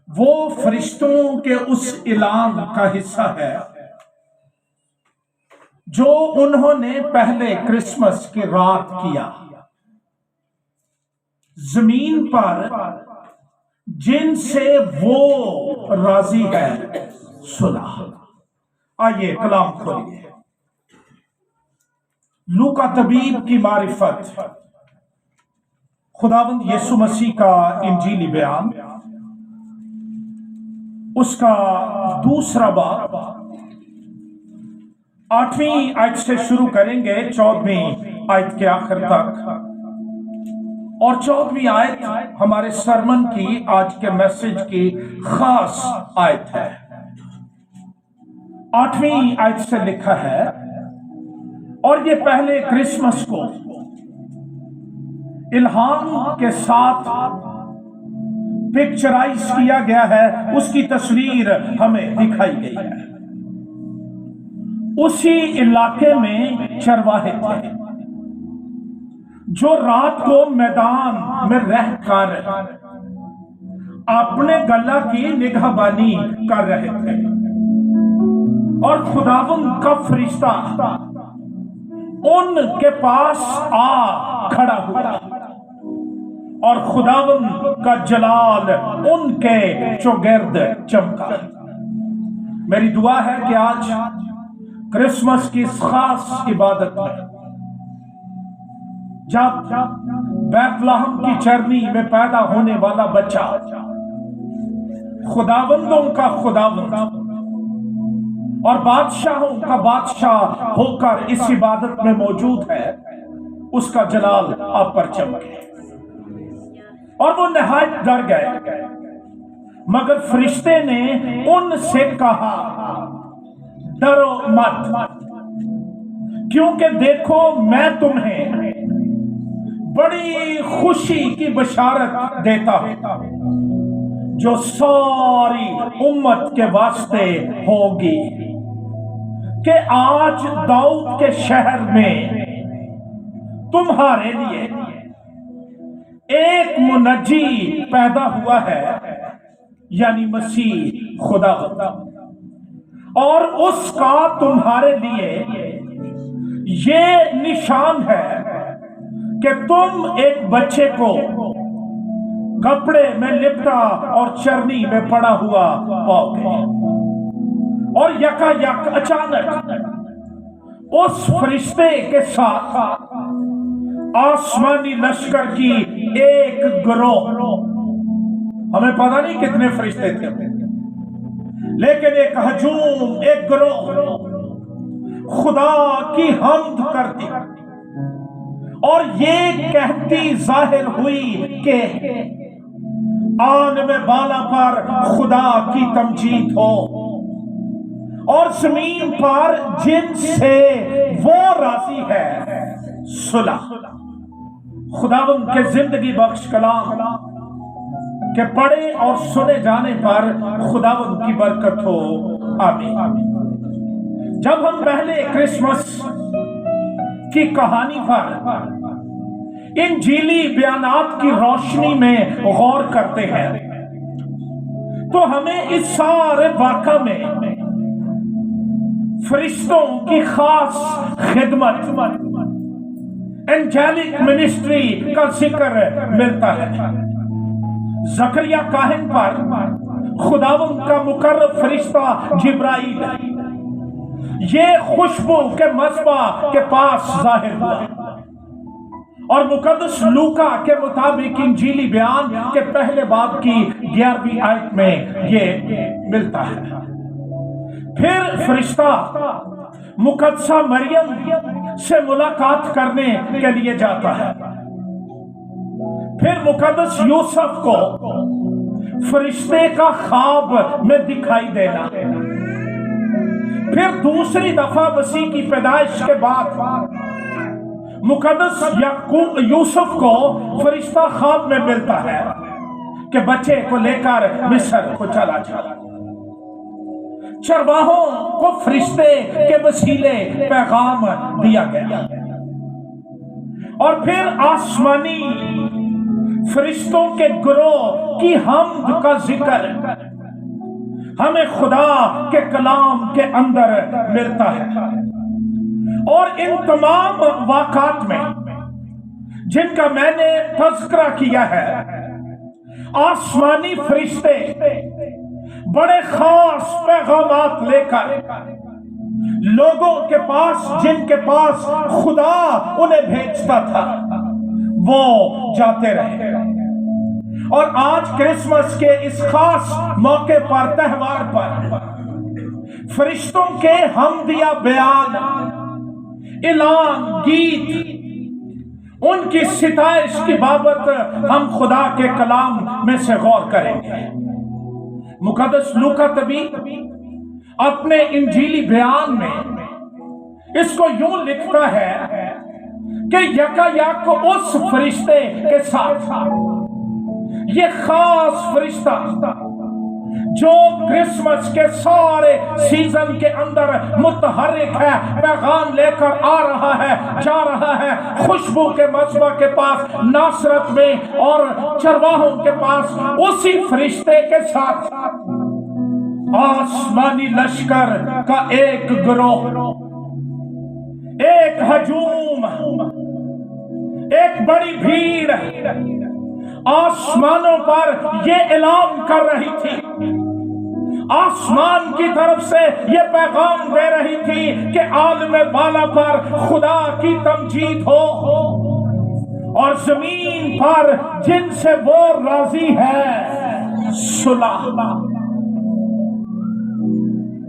وہ فرشتوں کے اس اعلان کا حصہ ہے جو انہوں نے پہلے کرسمس کی رات کیا، زمین پر جن سے وہ راضی ہے سنا۔ آئیے کلام کھولیے۔ لوکا طبیب کی معرفت، خداوند یسوع مسیح کا انجیلی بیان، اس کا دوسرا باب 8ویں آیت سے شروع کریں گے 14ویں آیت کے آخر تک، اور 14ویں آیت ہمارے سرمن کی آج کے میسج کی خاص آیت ہے۔ 8ویں آیت سے لکھا ہے، اور یہ پہلے کرسمس کو الہام کے ساتھ پکچرائز کیا گیا ہے، اس کی تصویر ہمیں دکھائی گئی ہے۔ اسی علاقے میں چرواہے تھے جو رات کو میدان میں رہ کر اپنے گلہ کی نگہبانی کر رہے تھے، اور خداوند کا فرشتہ ان کے پاس آ کھڑا ہوا، اور خداوند کا جلال ان کے چوگرد چمکا۔ میری دعا ہے کہ آج کرسمس کی اس خاص عبادت میں جب بیت لحم کی چرنی میں پیدا ہونے والا بچہ خداوندوں کا خداوند اور بادشاہوں کا بادشاہ ہو کر اس عبادت میں موجود ہے، اس کا جلال آپ پر چمکے۔ اور وہ نہایت ڈر گئے، مگر فرشتے نے ان سے کہا، ڈرو مت، کیونکہ دیکھو میں تمہیں بڑی خوشی کی بشارت دیتا ہوں جو ساری امت کے واسطے ہوگی، کہ آج داؤد کے شہر میں تمہارے لیے ایک منجی پیدا ہوا ہے، یعنی مسیح خداوند، اور اس کا تمہارے لیے یہ نشان ہے کہ تم ایک بچے کو کپڑے میں لپٹا اور چرنی میں پڑا ہوا پاؤ گے۔ اور یکا یک اچانک اس فرشتے کے ساتھ آسمانی لشکر کی ایک گروہ، ہمیں پتہ نہیں کتنے فرشتے تھے، لیکن ایک ہجوم، ایک گروہ خدا کی حمد کرتی اور یہ کہتی ظاہر ہوئی کہ عالم بالا پر خدا کی تمجید ہو، اور زمین پر جن سے وہ راضی ہے صلح۔ خداوند کے زندگی بخش کلام کے پڑھے اور سنے جانے پر خداوند کی برکت ہو، آمین۔ جب ہم پہلے کرسمس کی کہانی پر انجیلی بیانات کی روشنی میں غور کرتے ہیں تو ہمیں اس سارے واقعہ میں فرشتوں کی خاص خدمت، اینجیلک منسٹری کا ذکر ملتا ہے۔ زکریا کاہن پر خداوند کا مقرب فرشتہ جبرائیل یہ خوشبو کے مذبح کے پاس ظاہر ہوا، اور مقدس لوکا کے مطابق انجیلی بیان کے پہلے باب کی 11ویں آیت میں یہ ملتا ہے۔ پھر فرشتہ مقدسہ مریم سے ملاقات کرنے کے لیے جاتا ہے۔ پھر مقدس یوسف کو فرشتے کا خواب میں دکھائی دینا۔ پھر دوسری دفعہ مسیح کی پیدائش کے بعد مقدس یوسف کو فرشتہ خواب میں ملتا ہے کہ بچے کو لے کر مصر کو چلا جا۔ چرواہوں کو فرشتے کے وسیلے پیغام دیا گیا، اور پھر آسمانی فرشتوں کے گروہ کی حمد کا ذکر ہمیں خدا کے کلام کے اندر ملتا ہے، اور ان تمام واقعات میں جن کا میں نے تذکرہ کیا ہے، آسمانی فرشتے بڑے خاص پیغامات لے کر لوگوں کے پاس، جن کے پاس خدا انہیں بھیجتا تھا، وہ جاتے رہے۔ اور آج کرسمس کے اس خاص موقع پر، تہوار پر، فرشتوں کے حمدیہ بیان، اعلان، گیت، ان کی ستائش کی بابت ہم خدا کے کلام میں سے غور کریں گے۔ مقدس لوکا طبی اپنے انجیلی بیان میں اس کو یوں لکھتا ہے کہ یکایک اس فرشتے کے ساتھ یہ خاص فرشتہ جو کرسمس کے سارے سیزن کے اندر متحرک ہے، پیغام لے کر آ رہا ہے، جا رہا ہے، خوشبو کے مذبح کے پاس ناصرت میں اور چرواہوں کے پاس، اسی فرشتے کے ساتھ آسمانی لشکر کا ایک گروہ، ایک ہجوم، ایک بڑی بھیڑ آسمانوں پر یہ اعلان کر رہی تھی، آسمان کی طرف سے یہ پیغام دے رہی تھی کہ عالم بالا پر خدا کی تمجید ہو، اور زمین پر جن سے وہ راضی ہے صلح۔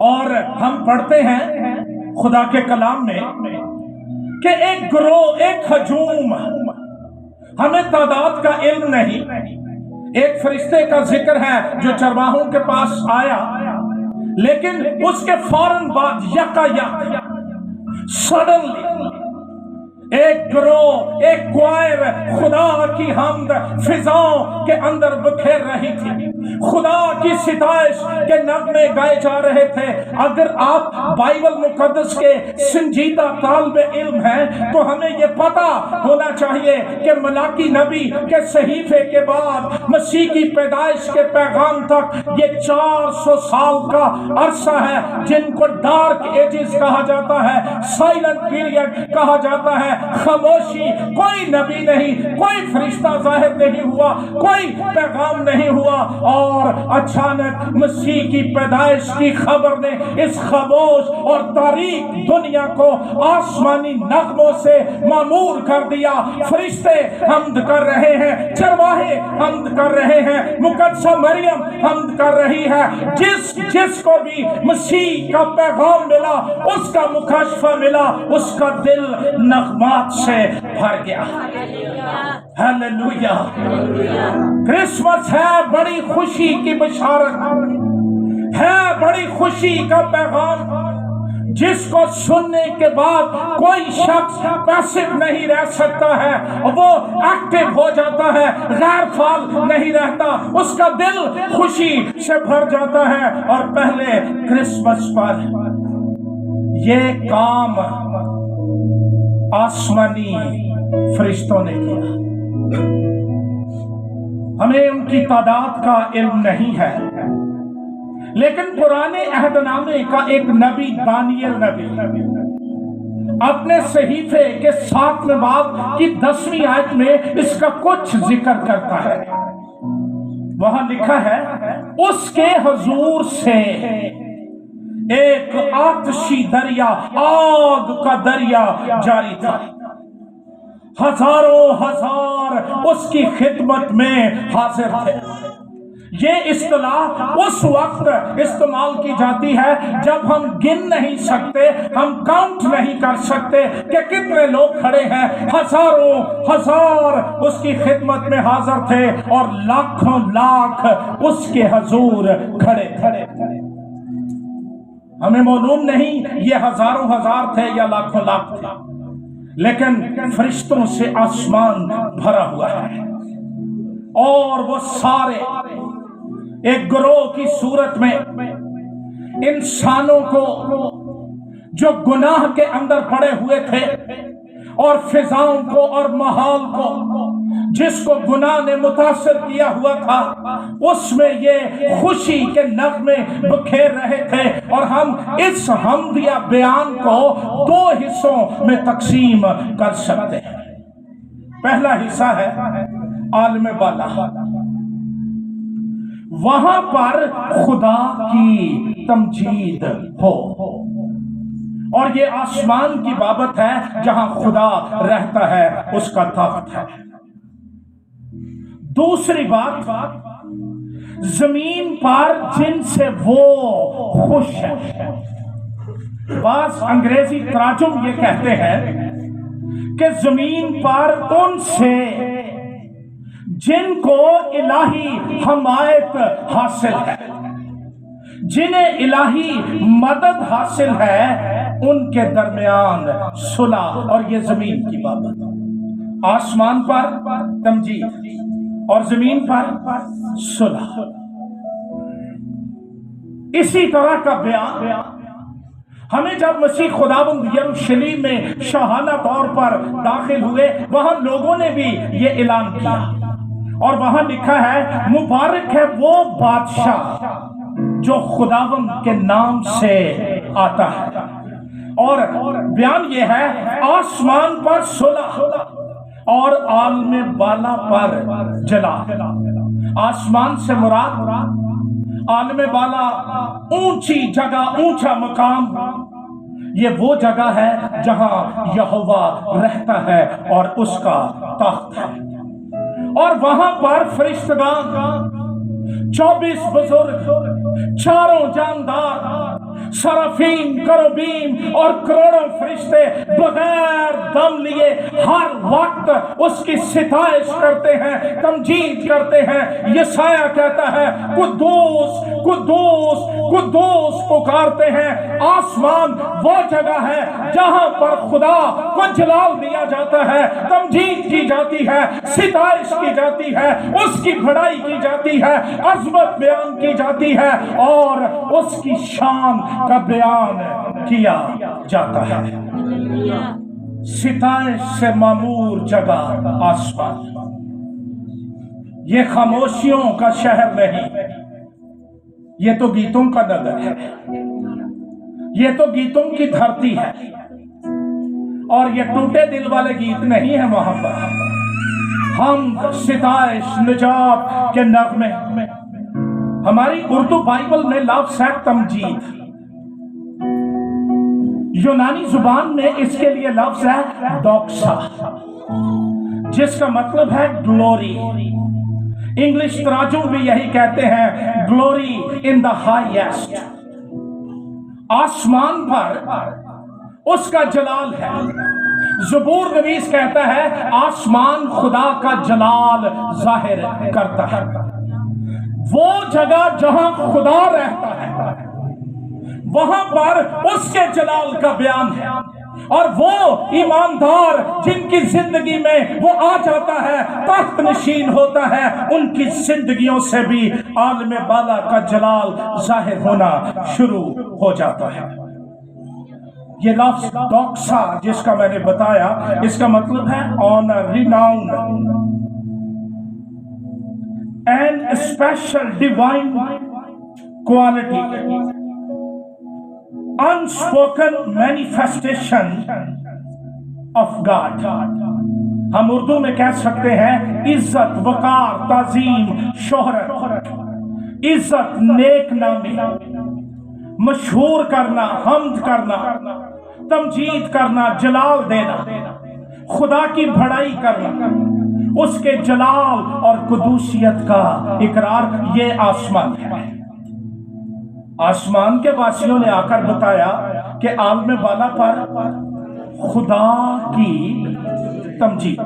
اور ہم پڑھتے ہیں خدا کے کلام میں کہ ایک گروہ، ایک ہجوم، ہمیں تعداد کا علم نہیں، ایک فرشتے کا ذکر ہے جو چرواہوں کے پاس آیا، لیکن اس کے فوراً بعد یکایک سڈنلی ایک گروہ، ایک کوائر خدا کی حمد فضاؤں کے اندر بکھیر رہی تھی، خدا کی ستائش کے نغمے گائے جا رہے تھے۔ اگر آپ بائبل مقدس کے سنجیدہ طالب علم ہیں تو ہمیں یہ پتہ ہونا چاہیے کہ ملاکی نبی کے صحیفے کے بعد مسیح کی پیدائش کے پیغام تک یہ 400 سال کا عرصہ ہے، جن کو ڈارک ایجز کہا جاتا ہے، سائلنٹ پیریڈ کہا جاتا ہے، خاموشی، کوئی نبی نہیں، کوئی فرشتہ ظاہر نہیں ہوا، کوئی پیغام نہیں ہوا، اور اچانک مسیح کی پیدائش کی خبر نے اس خاموش اور تاریک دنیا کو آسمانی نغموں سے معمور کر دیا۔ فرشتے حمد کر رہے ہیں، چرواہے حمد کر رہے ہیں، مقدسہ مریم حمد کر رہی ہے۔ جس کو بھی مسیح کا پیغام ملا، اس کا مکاشفہ ملا، اس کا دل نغمات سے بھر گیا۔ ہلیلویا! کرسمس ہے بڑی خوشی کی بشارت، ہے بڑی خوشی کا پیغام، جس کو سننے کے بعد کوئی شخص پیسو نہیں رہ سکتا ہے، وہ ایکٹیو ہو جاتا ہے، غیر فعال نہیں رہتا، اس کا دل خوشی سے بھر جاتا ہے۔ اور پہلے کرسمس پر یہ کام آسمانی فرشتوں نے کیا۔ ہمیں ان کی تعداد کا علم نہیں ہے، لیکن پرانے عہد نامے کا ایک نبی، دانیل نبی، اپنے صحیفے کے 7ویں باب کی 10ویں آیت میں اس کا کچھ ذکر کرتا ہے۔ وہاں لکھا ہے، اس کے حضور سے ایک آتشی دریا، آگ کا دریا جاری تھا، ہزاروں ہزار اس کی خدمت میں حاضر تھے۔ یہ اصطلاح اس وقت استعمال کی جاتی ہے جب ہم گن نہیں سکتے، ہم کاؤنٹ نہیں کر سکتے کہ کتنے لوگ کھڑے ہیں۔ ہزاروں ہزار اس کی خدمت میں حاضر تھے، اور لاکھوں لاکھ اس کے حضور کھڑے تھے۔ ہمیں معلوم نہیں یہ ہزاروں ہزار تھے یا لاکھوں لاکھ تھے، لیکن فرشتوں سے آسمان بھرا ہوا ہے، اور وہ سارے ایک گروہ کی صورت میں انسانوں کو جو گناہ کے اندر پڑے ہوئے تھے، اور فضاؤں کو اور ماحول کو جس کو گناہ نے متاثر کیا ہوا تھا، اس میں یہ خوشی کے نغمے بکھیر رہے تھے۔ اور ہم اس حمدیہ بیان کو دو حصوں میں تقسیم کر سکتے ہیں۔ پہلا حصہ ہے عالم بالا، وہاں پر خدا کی تمجید ہو، اور یہ آسمان کی بابت ہے جہاں خدا رہتا ہے، اس کا تخت ہے۔ دوسری بات، زمین پر جن سے وہ خوش ہے۔ بعض انگریزی تراجم یہ کہتے ہیں کہ زمین پر ان سے جن کو الہی حمایت حاصل ہے، جنہیں الہی مدد حاصل ہے، ان کے درمیان صلح، اور یہ زمین کی بابت، آسمان پر تمجید اور زمین پر صلح۔ اسی طرح کا بیان ہمیں جب مسیح خداوند یروشلم میں شاہانہ طور پر داخل ہوئے، وہاں لوگوں نے بھی یہ اعلان کیا، اور وہاں لکھا ہے مبارک ہے وہ بادشاہ جو خداوند کے نام سے آتا ہے۔ اور بیان یہ ہے آسمان پر صلح اور عالم بالا پر جلال۔ آسمان سے مراد عالم بالا اونچی جگہ، اونچا مقام، یہ وہ جگہ ہے جہاں یہوہ رہتا ہے اور اس کا تخت ہے۔ اور وہاں پر فرشتگان، 24 بزرگ، چاروں جاندار، سرافین، کروبیم اور کروڑوں فرشتے بغیر دم لیے ہر وقت اس کی ستائش کرتے ہیں، تمجید کرتے ہیں۔ یسایہ کہتا ہے قدوس قدوس قدوس پکارتے ہیں۔ آسمان وہ جگہ ہے جہاں پر خدا کو جلال دیا جاتا ہے، تمجید کی جاتی ہے، ستائش کی جاتی ہے، اس کی بڑائی کی جاتی ہے، عظمت بیان کی جاتی ہے، اور اس کی شان کا بیان کیا جاتا ہے۔ ستائش سے معمور جگہ آسمان، یہ خاموشیوں کا شہر نہیں، یہ تو گیتوں کا نگر ہے، یہ تو گیتوں کی دھرتی ہے، اور یہ ٹوٹے دل والے گیت نہیں ہیں وہاں پر۔ ہم ستائش، نجات کے نغمے، ہماری اردو بائبل میں لفظ ہے تمجید، یونانی زبان میں اس کے لیے لفظ ہے ڈوکسا، جس کا مطلب ہے گلوری۔ انگلش تراجم بھی یہی کہتے ہیں گلوری ان دا ہائیسٹ۔ آسمان پر اس کا جلال ہے۔ زبور نویس کہتا ہے آسمان خدا کا جلال ظاہر کرتا ہے۔ وہ جگہ جہاں خدا رہتا ہے، وہاں پر اس کے جلال کا بیان ہے، اور وہ ایماندار جن کی زندگی میں وہ آ جاتا ہے، تخت نشین ہوتا ہے، ان کی زندگیوں سے بھی عالم بالا کا جلال ظاہر ہونا شروع ہو جاتا ہے۔ یہ لفظ ڈوکسا جس کا میں نے بتایا، اس کا مطلب ہے owner, ریناؤن، an special divine quality, unspoken manifestation of God۔ ہم اردو میں کہہ سکتے ہیں عزت، وقار، تعظیم، شہرت، عزت، نیک نامی، مشہور کرنا، حمد کرنا، تمجید کرنا، جلال دینا، خدا کی بڑائی کرنا، اس کے جلال اور قدوسیت کا اقرار، یہ آسمان ہے۔ آسمان کے واسیوں نے آ کر بتایا کہ عالم بالا پر خدا کی تمجید،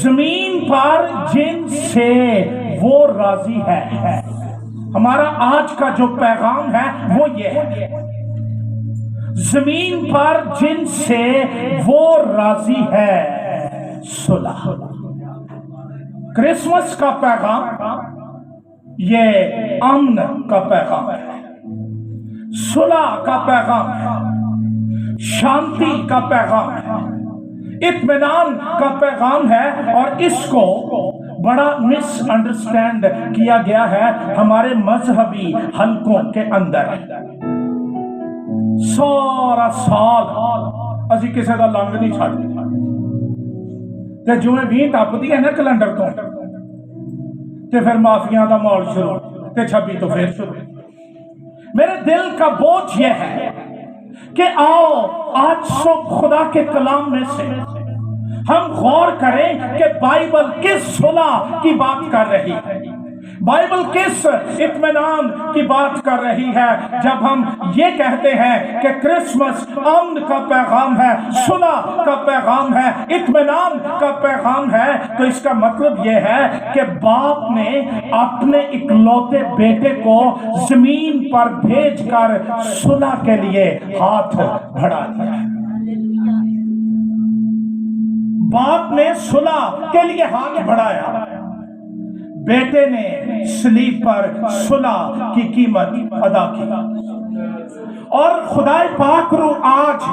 زمین پر جن سے وہ راضی ہے۔ ہمارا آج کا جو پیغام ہے وہ یہ ہے، زمین پر جن سے وہ راضی ہے صلح۔ کرسمس کا پیغام یہ امن کا پیغام ہے، صلح کا پیغام ہے، شانتی کا پیغام ہے، اطمینان کا پیغام ہے، اور اس کو بڑا مس انڈرسٹینڈ کیا گیا ہے ہمارے مذہبی حلقوں کے اندر۔ سارا سال اسی کسی کا لنگ نہیں چھڑتے تے جو 20 ٹپدی ہے نا کیلنڈر تو تے پھر مافیاں دا ماحول شروع تے 26 تو پھر شروع۔ میرے دل کا بوجھ یہ ہے کہ آؤ آج صبح خدا کے کلام میں سے ہم غور کریں کہ بائبل کس صلح کی بات کر رہی ہے، بائبل کس اطمینان کی بات کر رہی ہے۔ جب ہم یہ کہتے ہیں کہ کرسمس امن کا پیغام ہے، صلح کا پیغام ہے، اطمینان کا پیغام ہے، تو اس کا مطلب یہ ہے کہ باپ نے اپنے اکلوتے بیٹے کو زمین پر بھیج کر صلح کے لیے ہاتھ بڑھا دیا۔ باپ نے صلح کے لیے ہاتھ بڑھایا، بیٹے نے صلیب پر صلح کی قیمت ادا کی، اور خدا پاک روح آج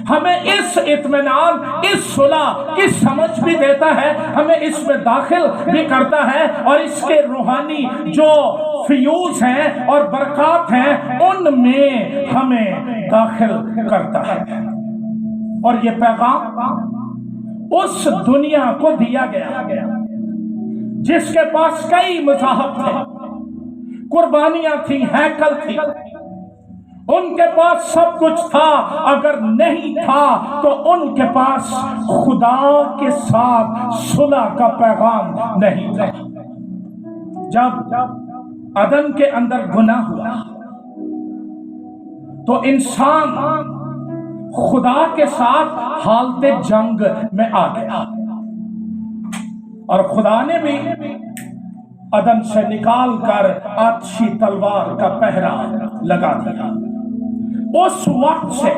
ہمیں اس اطمینان، اس صلح کی سمجھ بھی دیتا ہے، ہمیں اس میں داخل بھی کرتا ہے، اور اس کے روحانی جو فیوز ہیں اور برکات ہیں ان میں ہمیں داخل کرتا ہے۔ اور یہ پیغام اس دنیا کو دیا گیا جس کے پاس کئی مذاہب تھے، قربانیاں تھیں، ہیکل تھی، ان کے پاس سب کچھ تھا، اگر نہیں تھا تو ان کے پاس خدا کے ساتھ صلح کا پیغام نہیں تھا۔ جب عدن کے اندر گناہ ہوا تو انسان خدا کے ساتھ حالت جنگ میں آ گیا، اور خدا نے بھی عدن سے نکال کر آتشی تلوار کا پہرا لگا دیا۔ اس وقت سے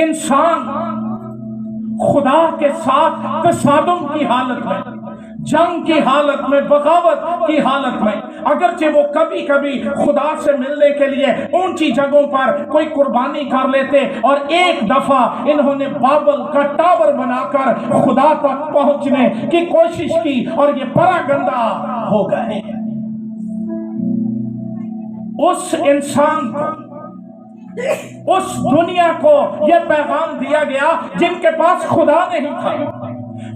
انسان خدا کے ساتھ تصادم کی حالت میں، جنگ کی حالت میں، بغاوت کی حالت میں، اگرچہ وہ کبھی کبھی خدا سے ملنے کے لیے اونچی جگہوں پر کوئی قربانی کر لیتے، اور ایک دفعہ انہوں نے بابل کا ٹاور بنا کر خدا تک پہنچنے کی کوشش کی اور یہ پراگندہ ہو گئے۔ اس انسان کو، اس دنیا کو یہ پیغام دیا گیا جن کے پاس خدا نہیں تھا،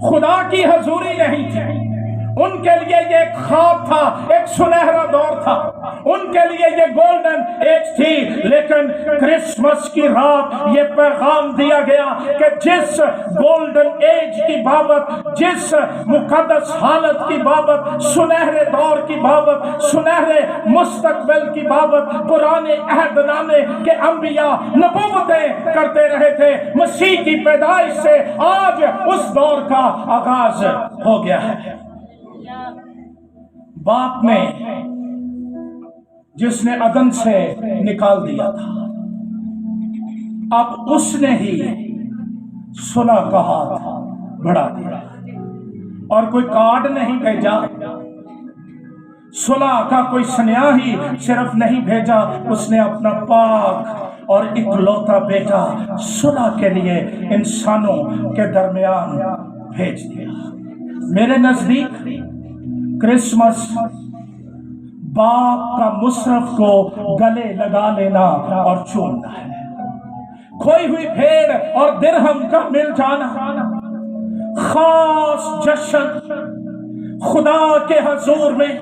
خدا کی حضوری نہیں تھی، ان کے لیے یہ ایک خواب تھا، ایک سنہرا دور تھا، ان کے لیے یہ گولڈن ایج تھی، لیکن کرسمس کی رات یہ پیغام دیا گیا کہ جس گولڈن ایج کی بابت، جس مقدس حالت کی بابت، سنہرے دور کی بابت، سنہرے مستقبل کی بابت پرانے عہد نامے کے انبیاء نبوتیں کرتے رہے تھے، مسیح کی پیدائش سے آج اس دور کا آغاز ہو گیا ہے۔ باپ نے جس نے عدن سے نکال دیا تھا، اب اس نے ہی صلح کا ہاتھ بڑھا دیا، اور کوئی کارڈ نہیں بھیجا، صلح کا کوئی سنیا ہی صرف نہیں بھیجا، اس نے اپنا پاک اور اکلوتا بیٹا صلح کے لیے انسانوں کے درمیان بھیج دیا۔ میرے نزدیک کرسمس باپ کا مصرف کو گلے لگا لینا اور چومنا ہے، کھوئی ہوئی بھیڑ اور درہم کا مل جانا، خاص جشن خدا کے حضور میں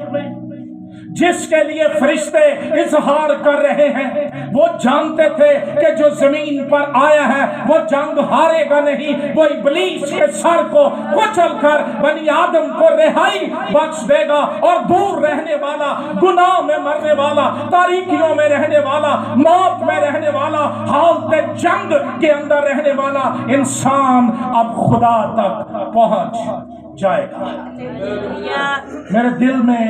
جس کے لیے فرشتے اظہار کر رہے ہیں۔ وہ جانتے تھے کہ جو زمین پر آیا ہے وہ جنگ ہارے گا نہیں، وہ ابلیس کے سر کو کچل کر بنی آدم کو رہائی بخش دے گا، اور دور رہنے والا، گناہ میں مرنے والا، تاریکیوں میں رہنے والا، موت میں رہنے والا، حالت جنگ کے اندر رہنے والا انسان اب خدا تک پہنچ جائے گا۔ میرے دل میں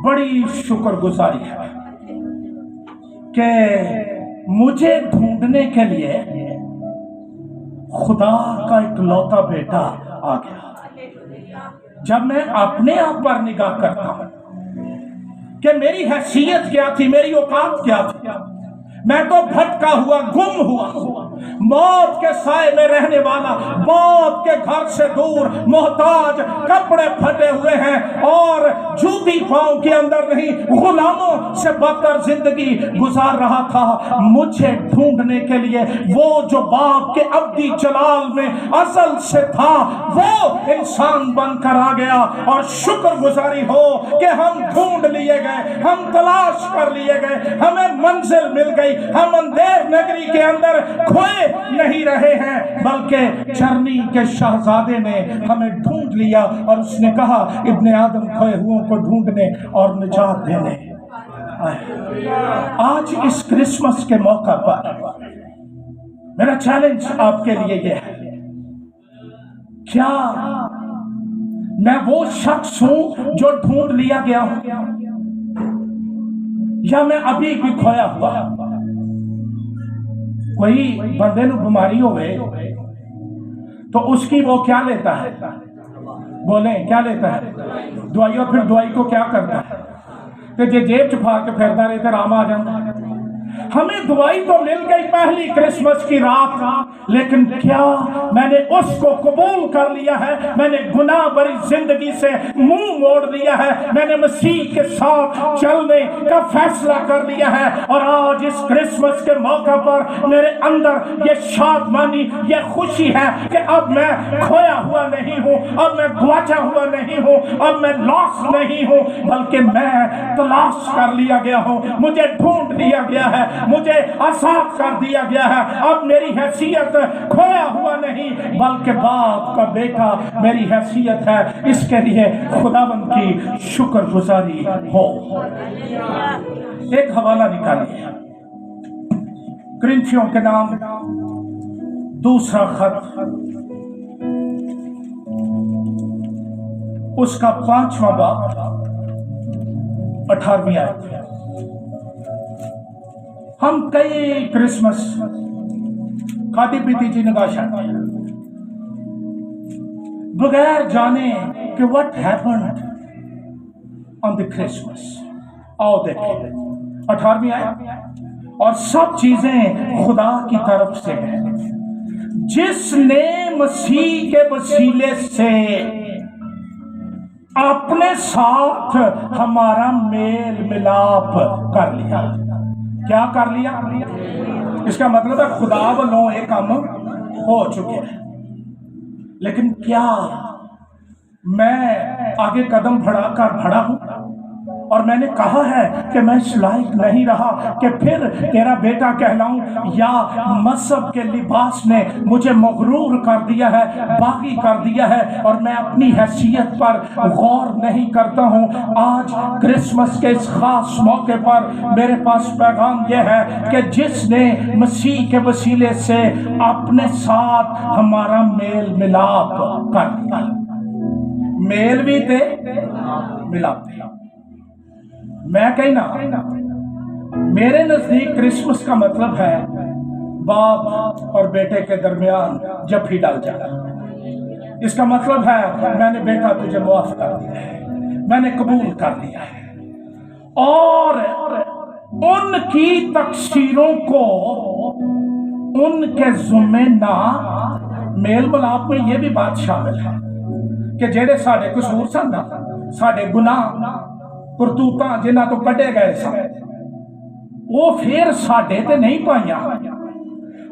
بڑی شکر گزاری ہے کہ مجھے ڈھونڈنے کے لیے خدا کا اکلوتا بیٹا آ گیا۔ جب میں اپنے آپ پر نگاہ کرتا ہوں کہ میری حیثیت کیا تھی، میری اوقات کیا تھی، میں تو بھٹکا ہوا گم ہوا موت کے سائے میں رہنے والا، موت کے گھر سے دور، محتاج، کپڑے پھٹے ہوئے ہیں اور جوتی پاؤں کے اندر نہیں، غلاموں سے بدتر زندگی گزار رہا تھا۔ مجھے ڈھونڈنے کے لیے وہ جو باپ کے ابدی جلال میں ازل سے تھا وہ انسان بن کر آ گیا، اور شکر گزاری ہو کہ ہم ڈھونڈ لیے گئے، ہم تلاش کر لیے گئے، ہمیں منزل مل گئی، ہم اندھیر نگری کے اندر کھوئے نہیں رہے ہیں، بلکہ جرنی کے شہزادے نے ہمیں ڈھونڈ لیا، اور اس نے کہا ابن آدم کھوئے ہوئوں کو ڈھونڈنے اور نجات دینے۔ آج اس کرسمس کے موقع پر میرا چیلنج آپ کے لیے یہ ہے، کیا میں وہ شخص ہوں جو ڈھونڈ لیا گیا ہوں، یا میں ابھی بھی کھویا ہوا؟ کوئی بندے نو بیماری ہوئے تو اس کی وہ کیا لیتا ہے؟ بولیں کیا لیتا ہے؟ دوائی، اور پھر دوائی کو کیا کرتا ہے کہ جیب چھپا کے پھرتا رہتا، رام آ جاتا۔ ہمیں دوائی تو مل گئی پہلی کرسمس کی رات، لیکن کیا میں نے اس کو قبول کر لیا ہے؟ میں نے گناہ بری زندگی سے منہ موڑ لیا ہے، میں نے مسیح کے ساتھ چلنے کا فیصلہ کر لیا ہے، اور آج اس کرسمس کے موقع پر میرے اندر یہ شادمانی، یہ خوشی ہے کہ اب میں کھویا ہوا نہیں ہوں، اب میں گواچا ہوا نہیں ہوں، اب میں لاس نہیں ہوں، بلکہ میں تلاش کر لیا گیا ہوں، مجھے ڈھونڈ لیا گیا ہے، مجھے آزاد کر دیا گیا ہے۔ اب میری حیثیت کھویا ہوا نہیں، بلکہ باپ کا بیٹا میری حیثیت ہے۔ اس کے لیے خداوند کی شکر گزاری ہو۔ ایک حوالہ نکالیے، کرنتھیوں کے نام دوسرا خط، اس کا 5واں باب 18ویں آیت۔ ہم کئی کرسمس کھاتی پیتی چی نگاشا بغیر جانے کہ what happened on the Christmas۔ آؤ دیکھیں 18ویں آیت، اور سب چیزیں خدا کی طرف سے ہیں جس نے مسیح کے وسیلے سے اپنے ساتھ ہمارا میل ملاپ کر لیا۔ کیا کر لیا؟ اس کا مطلب ہے خدا والوں ایک کام ہو چکے ہیں، لیکن کیا میں آگے قدم بڑھا ہوں؟ اور میں نے کہا ہے کہ میں اس لائق نہیں رہا کہ پھر تیرا بیٹا کہلاؤں، یا مذہب کے لباس نے مجھے مغرور کر دیا ہے، باغی کر دیا ہے، اور میں اپنی حیثیت پر غور نہیں کرتا ہوں۔ آج کرسمس کے اس خاص موقع پر میرے پاس پیغام یہ ہے کہ جس نے مسیح کے وسیلے سے اپنے ساتھ ہمارا میل ملاپ کر دیا، میل بھی تے ملاپ بھی۔ میں کہنا میرے نزدیک کرسمس کا مطلب ہے باپ اور بیٹے کے درمیان جفی ڈال جانا۔ اس کا مطلب ہے میں نے بیٹا تجھے معاف کر دیا ہے، میں نے قبول کر لیا ہے، اور ان کی تقصیروں کو ان کے ذمہ نہ۔ میل ملاپ میں یہ بھی بات شامل ہے کہ جہے ساڈے قصور سن، ساڈے گناہ کرتوتاں جنہاں تو کٹے گئے سن، وہ پھر ساڈے تے نہیں پائیاں،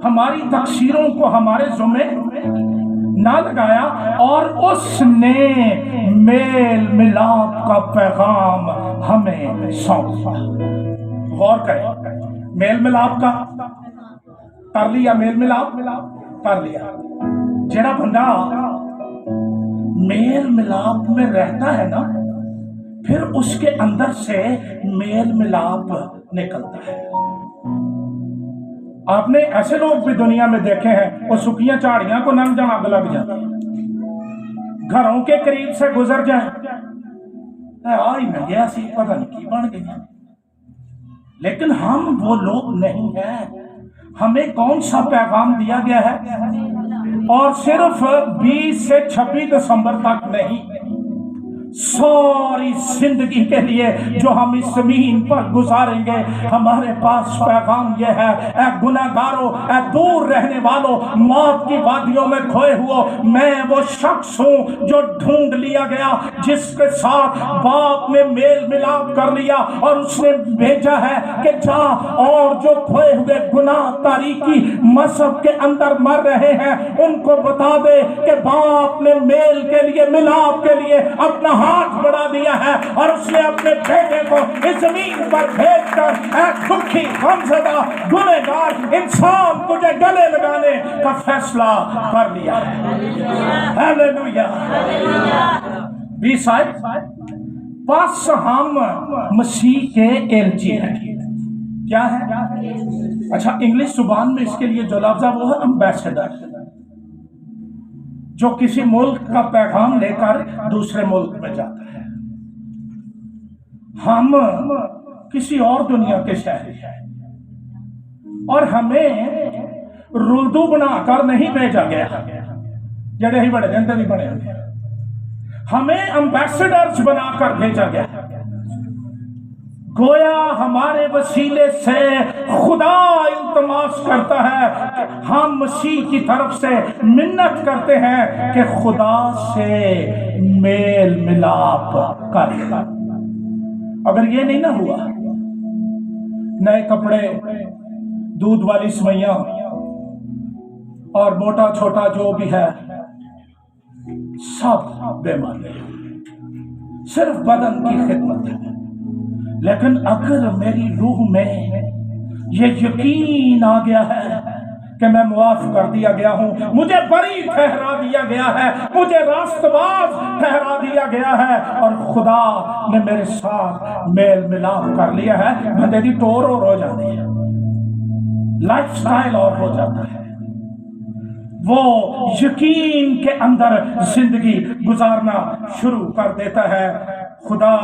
ہماری تقصیروں کو ہمارے ذمہ نہ لگایا، اور اس نے میل ملاپ کا پیغام ہمیں سونپا۔ غور کریں، میل ملاپ کا کر لیا، میل ملاپ کر لیا۔ جڑا بندہ میل ملاپ میں رہتا ہے نا، پھر اس کے اندر سے میل ملاپ نکلتا ہے۔ آپ نے ایسے لوگ بھی دنیا میں دیکھے ہیں، وہ سکیاں چاڑیاں کو ننگ جان آگ لگ جاتی، گھروں کے قریب سے گزر جائے، آئی میں گیا سی پتہ نہیں کی بن گئی، لیکن ہم وہ لوگ نہیں ہیں۔ ہمیں کون سا پیغام دیا گیا ہے؟ اور صرف 20 سے 26 دسمبر تک نہیں، ساری زندگی کے لیے جو ہم اس زمین پر گزاریں گے، ہمارے پاس پیغام یہ ہے، اے گناہگاروں، اے دور رہنے والوں، موت کی وادیوں میں کھوئے ہو، میں وہ شخص ہوں جو ڈھونڈ لیا گیا، جس کے ساتھ باپ نے میل ملاپ کر لیا اور اس نے بھیجا ہے کہ جا اور جو کھوئے ہوئے گناہ تاریکی مذہب کے اندر مر رہے ہیں ان کو بتا دے کہ باپ نے میل کے لیے، ملاپ کے لیے اپنا ہاتھ بڑھا دیا ہے اور اس نے اپنے بیٹے کو اس زمین پر بھیج کر اے دکھی غمزدہ گنہگار انسان تجھے گلے لگانے کا فیصلہ کر لیا ہے۔ ہیلیلویا۔ پس ہم مسیح کے ایلچی ہیں۔ کیا ہے؟ اچھا، انگلش زبان میں اس کے لیے جو لفظ ہے وہ ہے امبیسڈر، جو کسی ملک کا پیغام لے کر دوسرے ملک میں جاتا ہے۔ ہم کسی اور دنیا کے شہری ہیں اور ہمیں رلدو بنا کر نہیں بھیجا گیا، جڑے ہی بڑے دن نہیں بنے ہوئے، ہمیں امبیسڈرز بنا کر بھیجا گیا۔ گویا ہمارے وسیلے سے خدا التماس کرتا ہے کہ ہم مسیح کی طرف سے منت کرتے ہیں کہ خدا سے میل ملاپ کر۔ اگر یہ نہیں نہ ہوا، نئے کپڑے، دودھ والی سوئیاں اور موٹا چھوٹا جو بھی ہے سب بے معنی، صرف بدن کی خدمت ہے۔ لیکن اگر میری روح میں یہ یقین آ گیا ہے کہ میں معاف کر دیا گیا ہوں، مجھے بری ٹھہرا دیا گیا ہے، مجھے راست باز ٹھہرا دیا گیا ہے اور خدا نے میرے ساتھ میل ملاپ کر لیا ہے، بندے دی ٹور اور ہو جاتی ہے، لائف سٹائل اور ہو جاتا ہے، وہ یقین کے اندر زندگی گزارنا شروع کر دیتا ہے۔ خدا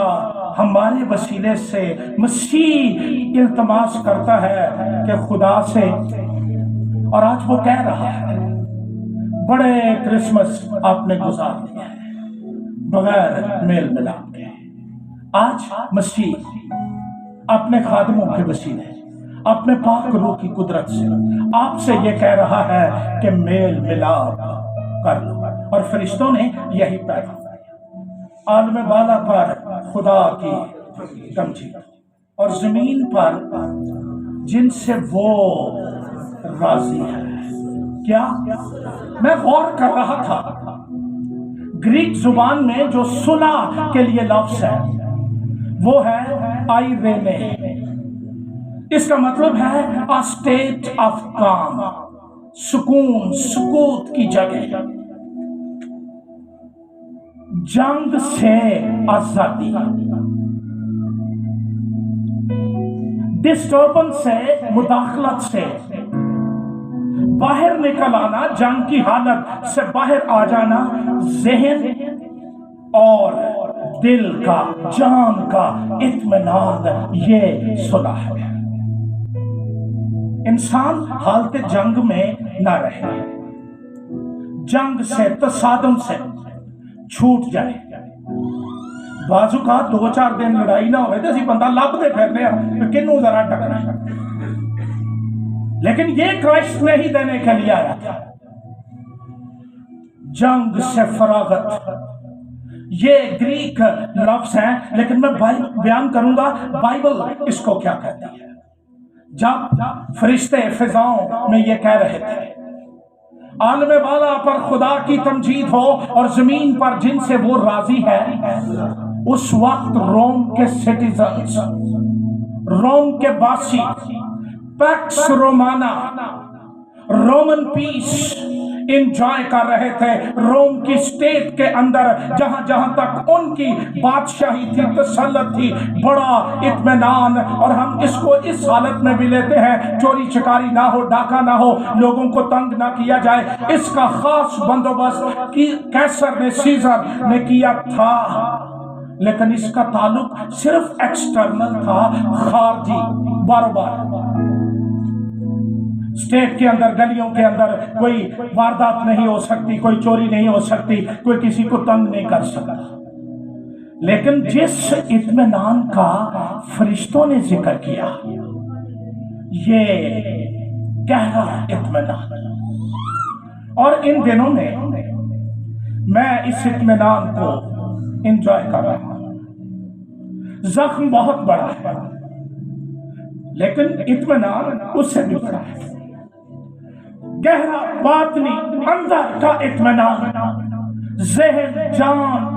ہمارے وسیلے سے مسیح التماس کرتا ہے کہ خدا سے، اور آج وہ کہہ رہا ہے بڑے کرسمس آپ نے گزار دیا ہے بغیر میل ملاپ کے۔ آج مسیح اپنے خادموں کے وسیلے، اپنے پاک روح کی قدرت سے آپ سے یہ کہہ رہا ہے کہ میل ملاپ کر لو، اور فرشتوں نے یہی پیغام دیا۔ عالم بالا پر خدا کی تمجید اور زمین پر جن سے وہ راضی ہے۔ کیا؟ میں غور کر رہا تھا، گریک زبان میں جو صلح کے لیے لفظ ہے وہ ہے آئیرینے۔ اس کا مطلب ہے a state of calm، سکون، سکوت کی جگہ، جنگ سے آزادی، ڈسٹربنس سے، مداخلت سے باہر نکل آنا، جنگ کی حالت سے باہر آ جانا، ذہن اور دل کا، جان کا اطمینان، یہ صلح ہے۔ انسان حالت جنگ میں نہ رہے، جنگ سے، تصادم سے چھوٹ جائے۔ بازو کا 2-4 دن لڑائی نہ ہوئے تو اسی بندہ لب دے پھرنے ہیں کنوں ذرا ٹکنا ہے، لیکن یہ کرائسٹ نہیں دینے کے لیے آیا تھا۔ جنگ سے فراغت، یہ گریک لفظ ہیں، لیکن میں بیان کروں گا بائبل اس کو کیا کہتی ہے۔ جب فرشتے فضاؤں میں یہ کہہ رہے تھے عالم بالا پر خدا کی تمجید ہو اور زمین پر جن سے وہ راضی ہے، اس وقت روم کے سٹیزنز، روم کے باسی، پیکس رومانا، رومن پیس انجوائے کر رہے تھے۔ روم کی سٹیٹ کے اندر جہاں جہاں تک ان کی بادشاہی تھی، تسلط تھی، بڑا اطمینان، اور ہم اس کو اس حالت میں بھی لیتے ہیں چوری چکاری نہ ہو، ڈاکہ نہ ہو، لوگوں کو تنگ نہ کیا جائے۔ اس کا خاص بندوبست کیسر نے، سیزر نے کیا تھا، لیکن اس کا تعلق صرف ایکسٹرنل تھا، خارجی باروبار۔ اسٹیٹ کے اندر، گلیوں کے اندر کوئی واردات نہیں ہو سکتی، کوئی چوری نہیں ہو سکتی، کوئی کسی کو تنگ نہیں کر سکتا۔ لیکن جس اطمینان کا فرشتوں نے ذکر کیا، یہ گہرا اطمینان، اور ان دنوں میں اس اطمینان کو انجوائے کر رہا ہوں۔ زخم بہت بڑا ہے لیکن اطمینان اس سے بھی بڑا ہے، گہرا باطنی اندر کا اطمینان، ذہن، جان،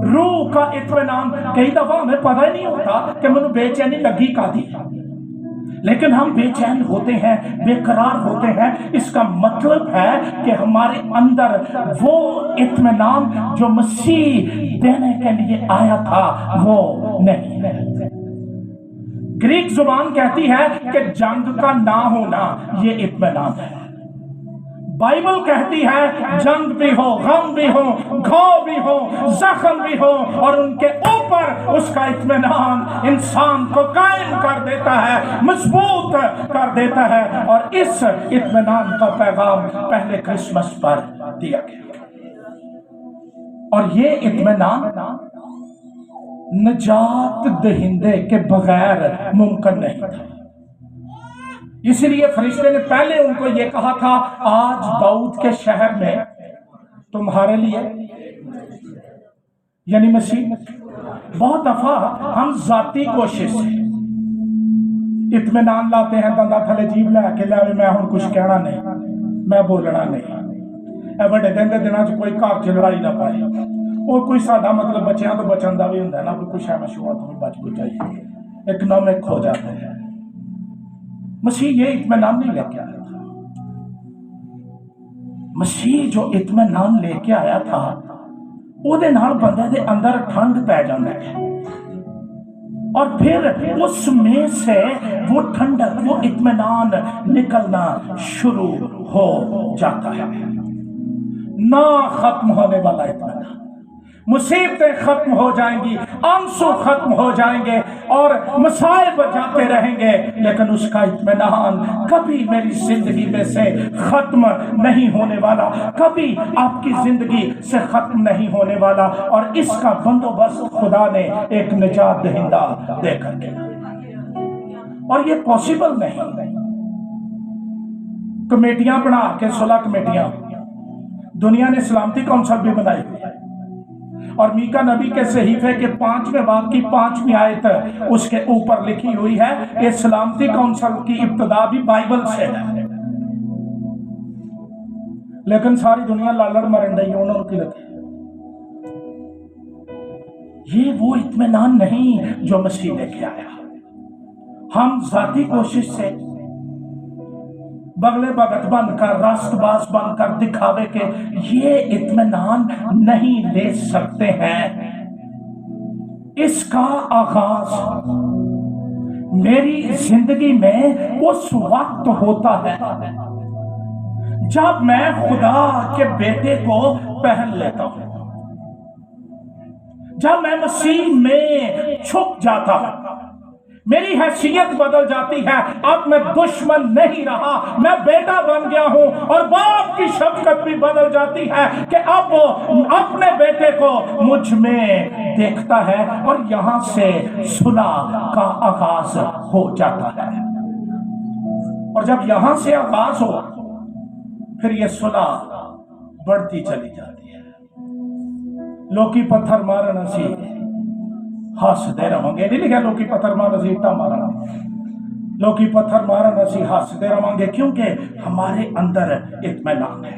روح کا اطمینان۔ کئی دفعہ ہمیں پتہ ہی نہیں ہوتا کہ مجھے بے چینی لگی کا دی، لیکن ہم بے چین ہوتے ہیں، بے قرار ہوتے ہیں۔ اس کا مطلب ہے کہ ہمارے اندر وہ اطمینان جو مسیح دینے کے لیے آیا تھا وہ نہیں ہے۔ گریک زبان کہتی ہے کہ جنگ کا نہ ہونا یہ اطمینان ہے۔ بائبل کہتی ہے جنگ بھی ہو، غم بھی ہو، گھاؤ بھی ہو، زخم بھی ہو، اور ان کے اوپر اس کا اطمینان انسان کو قائم کر دیتا ہے، مضبوط کر دیتا ہے۔ اور اس اطمینان کا پیغام پہلے کرسمس پر دیا گیا، اور یہ اطمینان نجات دہندے کے بغیر ممکن نہیں تھا۔ اسی لیے فرشتے نے پہلے ان کو یہ کہا تھا، آج داؤد کے شہر میں تمہارے لیے، یعنی مسیح۔ بہت دفعہ ہم ذاتی کوشش سے اطمینان لاتے ہیں، دندا تھلے جیب لے کے لے، میں ہوں کچھ کہنا نہیں، میں بولنا نہیں، اے بڑے دن دے دنوں چ کوئی گھر چ لڑائی نہ پائے، اور کوئی ساڈا مطلب بچیاں تو بچن دا بھی ہوندا ہے نا، کوئی کچھ ہے مشہور تو بچ بچائی اکنامک ہو جاتے ہیں۔ مسیح یہ اطمینان نہیں لے کے آیا تھا۔ مسیح جو اطمینان لے کے آیا تھا وہ دے نال بندے دے اندر ٹھنڈ پہ جاندی ہے، اور پھر اس میں سے وہ ٹھنڈک، وہ اطمینان نکلنا شروع ہو جاتا ہے۔ نہ ختم ہونے والا اطمینان، مصیبتیں ختم ہو جائیں گی، آنسو ختم ہو جائیں گے اور مصائب جاتے رہیں گے، لیکن اس کا اطمینان کبھی میری زندگی میں سے ختم نہیں ہونے والا، کبھی آپ کی زندگی سے ختم نہیں ہونے والا۔ اور اس کا بندوبست خدا نے ایک نجات دہندہ دے کر دیا، اور یہ پاسبل نہیں۔ کمیٹیاں بنا کے، 16 کمیٹیاں، دنیا نے سلامتی کونسل بھی بنائی، اور میکا نبی کے صحیفے کے 5ویں باب کی 5ویں آیت اس کے اوپر لکھی ہوئی ہے۔ یہ سلامتی کونسل کی ابتدا بھی بائبل سے ہے، لیکن ساری دنیا لالڑ مرن رہی ہے، انہوں کی لگی۔ یہ وہ اطمینان نہیں جو مسیح لے کے آیا۔ ہم ذاتی کوشش سے بغلے بغت بن کر، راست باز بن کر، دکھاوے کے یہ اطمینان نہیں لے سکتے ہیں۔ اس کا آغاز میری زندگی میں اس وقت ہوتا ہے جب میں خدا کے بیٹے کو پہن لیتا ہوں، جب میں مسیح میں چھپ جاتا ہوں، میری حیثیت بدل جاتی ہے۔ اب میں دشمن نہیں رہا، میں بیٹا بن گیا ہوں، اور باپ کی شفقت بھی بدل جاتی ہے کہ اب وہ اپنے بیٹے کو مجھ میں دیکھتا ہے، اور یہاں سے صلح کا آغاز ہو جاتا ہے۔ اور جب یہاں سے آغاز ہو، پھر یہ صلح بڑھتی چلی جاتی ہے۔ لوکی پتھر مارنا سی ہسدے رہاں گے، نہیں لکھا لوکی پتھر مارنا سی اٹا مارنا، لوکی پتھر مارنا سی ہسدے رہاں گے، کیونکہ ہمارے اندر اطمینان ہے۔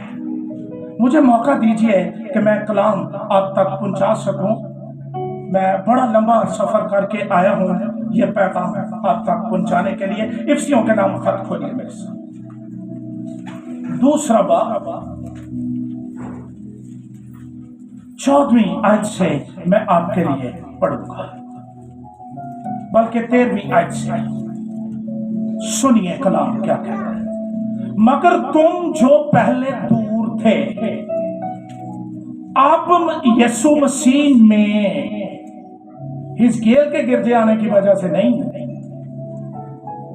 مجھے موقع دیجئے کہ میں کلام آپ تک پہنچا سکوں۔ میں بڑا لمبا سفر کر کے آیا ہوں یہ پیغام آپ تک پہنچانے کے لیے۔ افسیوں کے نام خط کھولیے میرے ساتھ، 2 باب 14ویں آیت سے میں آپ کے لیے پڑھوں گا، بلکہ 13ویں آیت سے۔ سنیے کلام کیا کہتا ہے۔ مگر تم جو پہلے دور تھے اب یسوع مسیح میں، حزقیل کے گرجے آنے کی وجہ سے نہیں،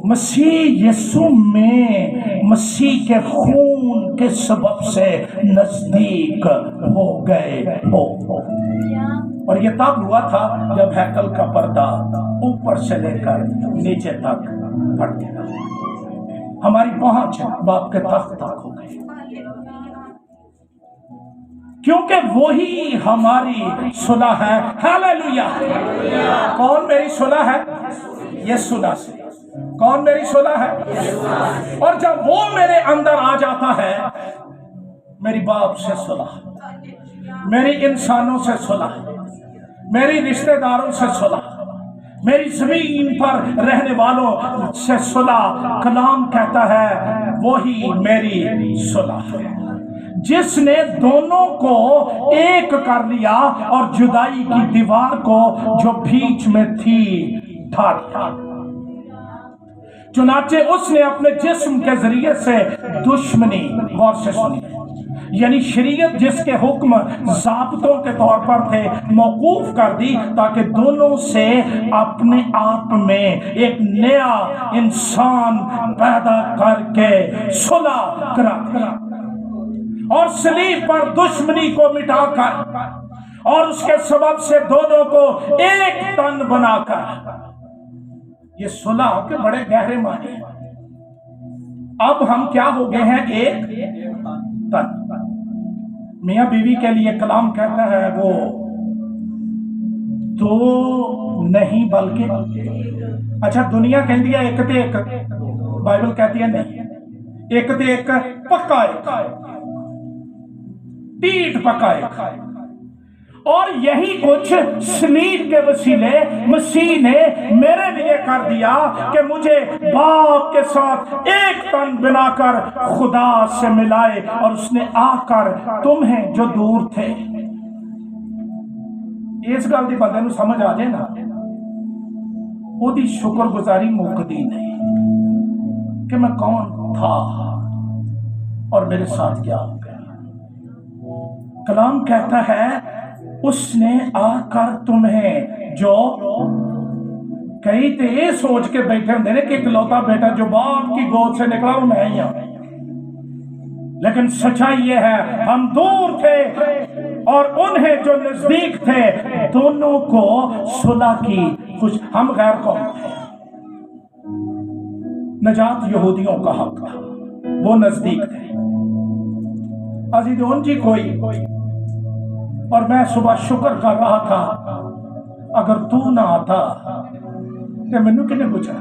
مسیح یسوع میں، مسیح کے خون کے سبب سے نزدیک ہو گئے ہو۔ اور یہ تب ہوا تھا جب ہیکل کا پردہ اوپر سے لے کر نیچے تک پھٹ گیا، ہماری پہنچ باپ کے تخت تک ہو گئی، کیونکہ وہی ہماری صلح ہے۔ ہاللیلویا! کون میری صلح ہے؟ یسوع سے۔ کون میری صلح ہے؟ اور جب وہ میرے اندر آ جاتا ہے، میری باپ سے صلح، میری انسانوں سے صلح، میری رشتہ داروں سے صلح، میری زمین پر رہنے والوں سے صلح۔ کلام کہتا ہے وہی میری صلح ہے، جس نے دونوں کو ایک کر لیا اور جدائی کی دیوار کو جو بیچ میں تھی ڈھا دیا۔ چنانچہ اس نے اپنے جسم کے ذریعے سے دشمنی، غور سے سنی، یعنی شریعت جس کے حکم ضابطوں کے طور پر تھے، موقوف کر دی، تاکہ دونوں سے اپنے آپ میں ایک نیا انسان پیدا کر کے صلح کرا دی، اور صلیب پر دشمنی کو مٹا کر اور اس کے سبب سے دونوں کو ایک تن بنا کر۔ یہ صلح کے بڑے گہرے معنی ہیں۔ اب ہم کیا ہو گئے ہیں؟ ایک تن۔ میاں بیوی کے لیے کلام کہتا ہے وہ دو نہیں بلکہ، اچھا دنیا کہتی ہے ایک تے ایک، بائبل کہتی ہے نہیں، ایک تے ایک پکا ایک، پیٹ پکا ایک۔ اور یہی کچھ صلیب کے وسیلے مسیح نے میرے لیے کر دیا کہ مجھے باپ کے ساتھ ایک تن بنا کر خدا سے ملائے، اور اس نے آ کر تمہیں جو دور تھے، اس گل دی بندے نو سمجھ آ جائے نا، وہ دی شکر گزاری مکدی نہیں کہ میں کون تھا اور میرے ساتھ کیا ہو گیا۔ کلام کہتا ہے اس نے آ کر تمہیں جو، کئی تے یہ سوچ کے بیٹھے ہوندے نے کہ اکلوتا بیٹا جو باپ کی گود سے نکلا وہ میں ہی ہوں، لیکن سچائی یہ ہے ہم دور تھے اور انہیں جو نزدیک تھے، دونوں کو صلح کی خوش۔ ہم غیر قوم تھے، نجات یہودیوں کا حق تھا، وہ نزدیک تھے، عزیز ان جی کوئی، اور میں صبح شکر کر رہا تھا اگر تو نہ آتا کہ میں نے کنے پوچھا،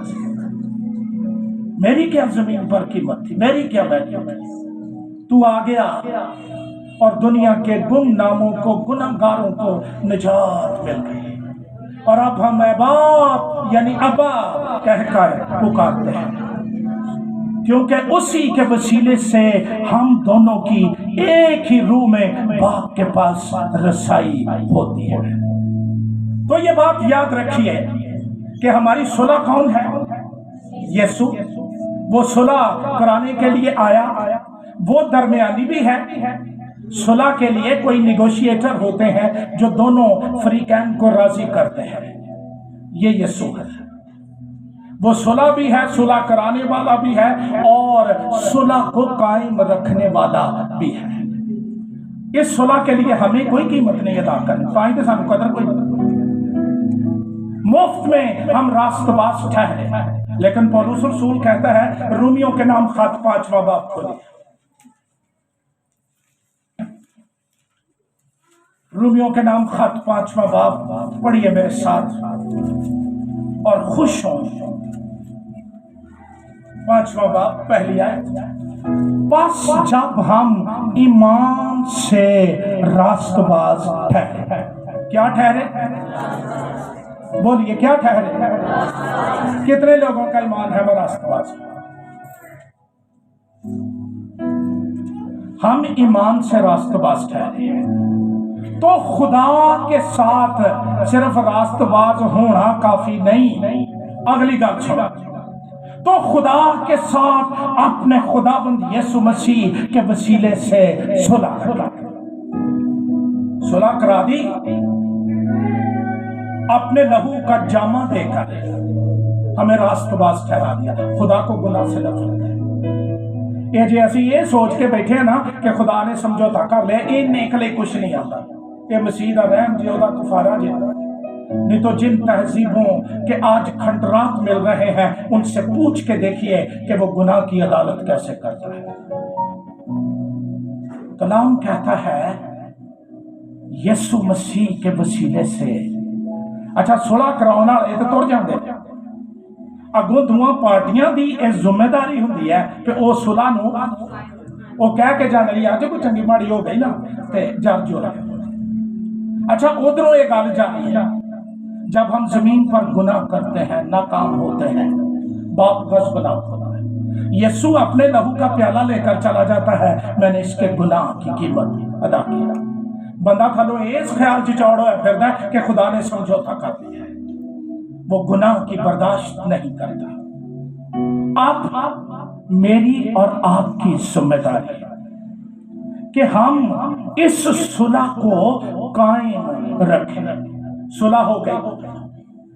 میری کیا زمین پر قیمت تھی، میری کیا ویلیو تھی؟ تو آ گیا اور دنیا کے گم ناموں کو، گنہگاروں کو نجات مل گئی، اور اب ہم اے باپ یعنی ابا کہہ کر پکارتے ہیں، کیونکہ اسی کے وسیلے سے ہم دونوں کی ایک ہی روح میں باپ کے پاس رسائی ہوتی ہے۔ تو یہ بات یاد رکھیے کہ ہماری صلح کون ہے؟ یسوع۔ وہ صلح کرانے کے لیے آیا، وہ درمیانی بھی ہے۔ صلح کے لیے کوئی نیگوشیٹر ہوتے ہیں جو دونوں فریقین کو راضی کرتے ہیں، یہ یسوع ہے۔ وہ صلح بھی ہے، صلح کرانے والا بھی ہے، اور صلح کو قائم رکھنے والا بھی ہے۔ اس صلح کے لیے ہمیں کوئی قیمت نہیں ادا کرنی، فائدے سانو قدر کوئی مفت میں ہم راست باز ٹھہرے۔ لیکن پولس رسول کہتا ہے رومیوں کے نام خط 5واں باب کھولیے، رومیوں کے نام خط 5واں باب پڑھیے میرے ساتھ اور خوش ہوں۔ 5واں باب پہلی آیت، بس جب ہم ایمان سے راست باز ٹھہرے، کیا ٹھہرے؟ بولیے کیا ٹھہرے؟ کتنے لوگوں کا ایمان ہے وہ راست باز؟ ہم ایمان سے راست باز ٹھہرے، تو خدا کے ساتھ صرف راست باز ہونا کافی نہیں۔ اگلی گل سنا، تو خدا کے ساتھ اپنے خداوند یسوع مسیح کے وسیلے سے صلح کرا، صلح کرا دی، اپنے لہو کا جامہ دے کر ہمیں راست باز ٹھہرا دیا، خدا کو گناہ سے نفرت ہے۔ یہ جی ایسی یہ سوچ کے بیٹھے ہیں نا کہ خدا نے سمجھوتا کر لیا، ان نکلے کچھ نہیں آتا۔ کہ مسیح دا رحم جی دا کفارہ جی، نہیں تو جن تہذیبوں کے آج کھنڈرات مل رہے ہیں ان سے پوچھ کے دیکھیے کہ وہ گناہ کی عدالت کیسے کرتا ہے۔ کلام کہتا ہے یسوع مسیح کے وسیلے سے اچھا صلح کراؤنا یہ تو توڑ جاندے اگوں دواں پارٹیاں دی یہ ذمہ داری ہوندی ہے کہ او صلح نو وہ کہہ کے جانے لیا جو کوئی چنگی ماڑی ہو گئی نا تے جب جو رہے۔ اچھا ادھروں یہ گل جانی ہے جب ہم زمین پر گناہ کرتے ہیں ناکام ہوتے ہیں باپ غضب ناک ہوتا ہے، یسوع اپنے لہو کا پیالہ لے کر چلا جاتا ہے، میں نے اس کے گناہ کی قیمت ادا کیا۔ بندہ تھلو اس خیال چوڑو ہے پھر ہے کہ خدا نے سمجھوتا کر دیا ہے، وہ گناہ کی برداشت نہیں کرتا۔ اب میری اور آپ کی ذمہ داری ہے کہ ہم اس صلح کو قائم رکھیں۔ صلح ہو گئی،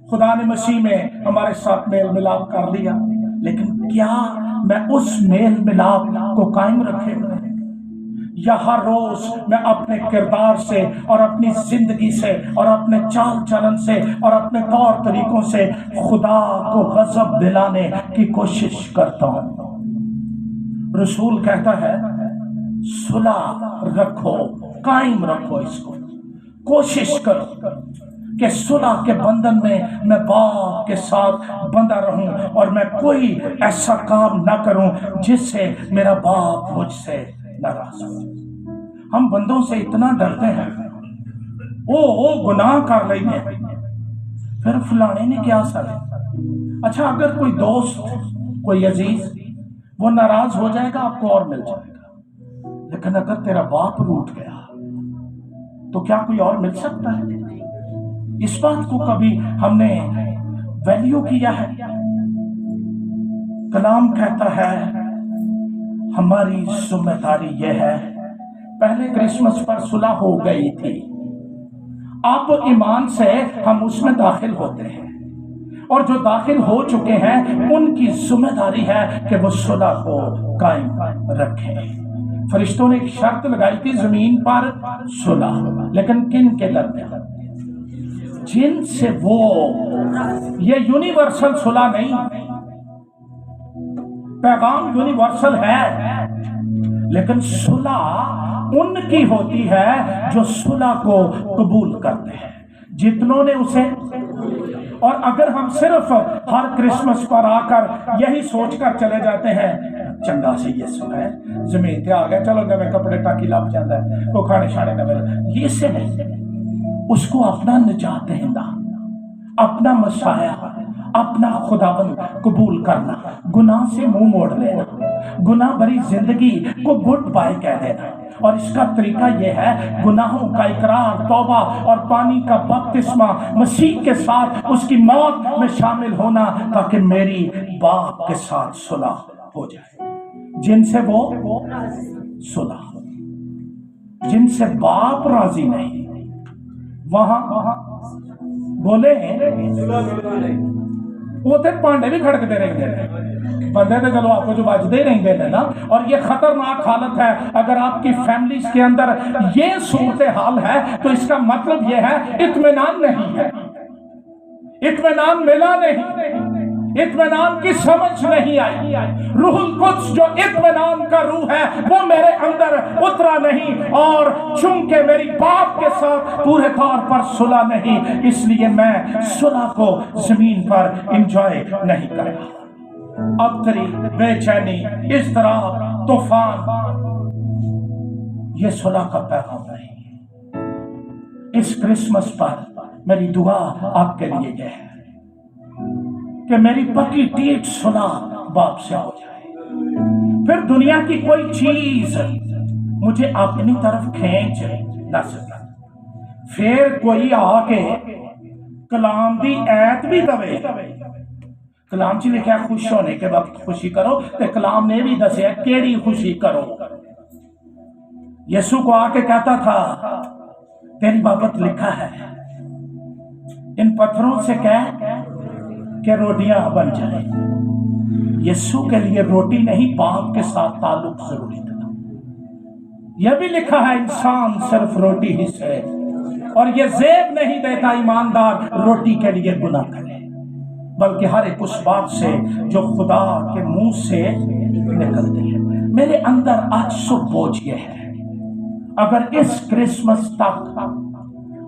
خدا نے مسیح میں ہمارے ساتھ میل ملاپ کر لیا، لیکن کیا میں اس میل ملاپ کو قائم رکھے یا ہر روز میں اپنے کردار سے اور اپنی زندگی سے اور اپنے چال چلن سے اور اپنے طور طریقوں سے خدا کو غضب دلانے کی کوشش کرتا ہوں؟ رسول کہتا ہے صلح رکھو، قائم رکھو، اس کو کوشش کرو کہ صلح کے بندھن میں باپ کے ساتھ بندہ رہوں اور میں کوئی ایسا کام نہ کروں جس سے میرا باپ مجھ سے ناراض ہو۔ ہم بندوں سے اتنا ڈرتے ہیں، وہ گناہ کر رہی ہیں پھر فلانے نے کیا سارے۔ اچھا اگر کوئی دوست کوئی عزیز وہ ناراض ہو جائے گا آپ کو اور مل جائے گا، لیکن اگر تیرا باپ روٹ گیا تو کیا کوئی اور مل سکتا ہے؟ اس بات کو کبھی ہم نے ویلیو کیا ہے؟ کلام کہتا ہے ہماری ذمہ داری یہ ہے، پہلے کرسمس پر صلح ہو گئی تھی، اب ایمان سے ہم اس میں داخل ہوتے ہیں، اور جو داخل ہو چکے ہیں ان کی ذمہ داری ہے کہ وہ صلح کو قائم رکھیں۔ فرشتوں نے ایک شرط لگائی تھی زمین پر صلح، لیکن کن کے درمیان؟ جن سے وہ، یہ یونیورسل صلح نہیں، پیغام یونیورسل ہے لیکن صلح ان کی ہوتی ہے جو صلح کو قبول کرتے ہیں، جتنوں نے اسے۔ اور اگر ہم صرف ہر کرسمس پر آ کر یہی سوچ کر چلے جاتے ہیں چنگا سی یسوع ہے زمین تے آ گیا چلو نویں کپڑے ٹاکی لب جاتا ہے کو کھانے شانے نویں، یہ سے نہیں، اس کو اپنا نجات دہندہ، اپنا مسیح، اپنا خداوند قبول کرنا، گناہ سے منہ موڑ لینا، گناہ بری زندگی کو گڈ بائے کہہ دینا۔ اور اس کا طریقہ یہ ہے گناہوں کا اقرار، توبہ اور پانی کا بپتسمہ، مسیح کے ساتھ اس کی موت میں شامل ہونا تاکہ میری باپ کے ساتھ صلح ہو جائے۔ جن سے وہ صلح، جن سے باپ راضی نہیں وہاں بولے وہ تے پانڈے بھی کھڑکتے رہیں گے، بندے تو چلو آپ کو جو بجتے رہیں گے نا۔ اور یہ خطرناک حالت ہے، اگر آپ کی فیملیز کے اندر یہ صورتحال ہے تو اس کا مطلب یہ ہے اطمینان نہیں ہے، اطمینان ملا نہیں، اطمینان کی سمجھ نہیں آئی۔ روح القدس جو اطمینان کا روح ہے وہ میرے اندر اترا نہیں، اور چونکہ میری باپ کے ساتھ پورے طور پر صلح نہیں، اس لیے میں صلح کو زمین پر انجوائے نہیں کرتا۔ اب تری بے چینی، اضطراب، طوفان، یہ صلح کا پیغام نہیں۔ اس کرسمس پر میری دعا آپ کے لیے یہ ہے کہ میری پکی ٹیٹ صلح باپ سے ہو جائے، پھر دنیا کی کوئی چیز مجھے اپنی طرف کھینچ نہ سکے۔ پھر کوئی آ کے کلام دی ایت بھی دوے، کلام چ لکھا خوش ہونے کے وقت خوشی کرو، تے کلام نے بھی دسیا کیڑی خوشی کرو۔ یسوع کو آ کے کہتا تھا تیری بابت لکھا ہے ان پتھروں سے کہہ کہ روٹیاں بن جائیں۔ یسوع کے لیے روٹی نہیں باپ کے ساتھ تعلق ضروری تھا۔ یہ بھی لکھا ہے انسان صرف روٹی ہی سے اور یہ زیب نہیں دیتا ایماندار روٹی کے لیے گناہ کرے، بلکہ ہر ایک اس بات سے جو خدا کے منہ سے نکلتی ہے۔ میرے اندر آج صبح بوجھ یہ ہے، اگر اس کرسمس تک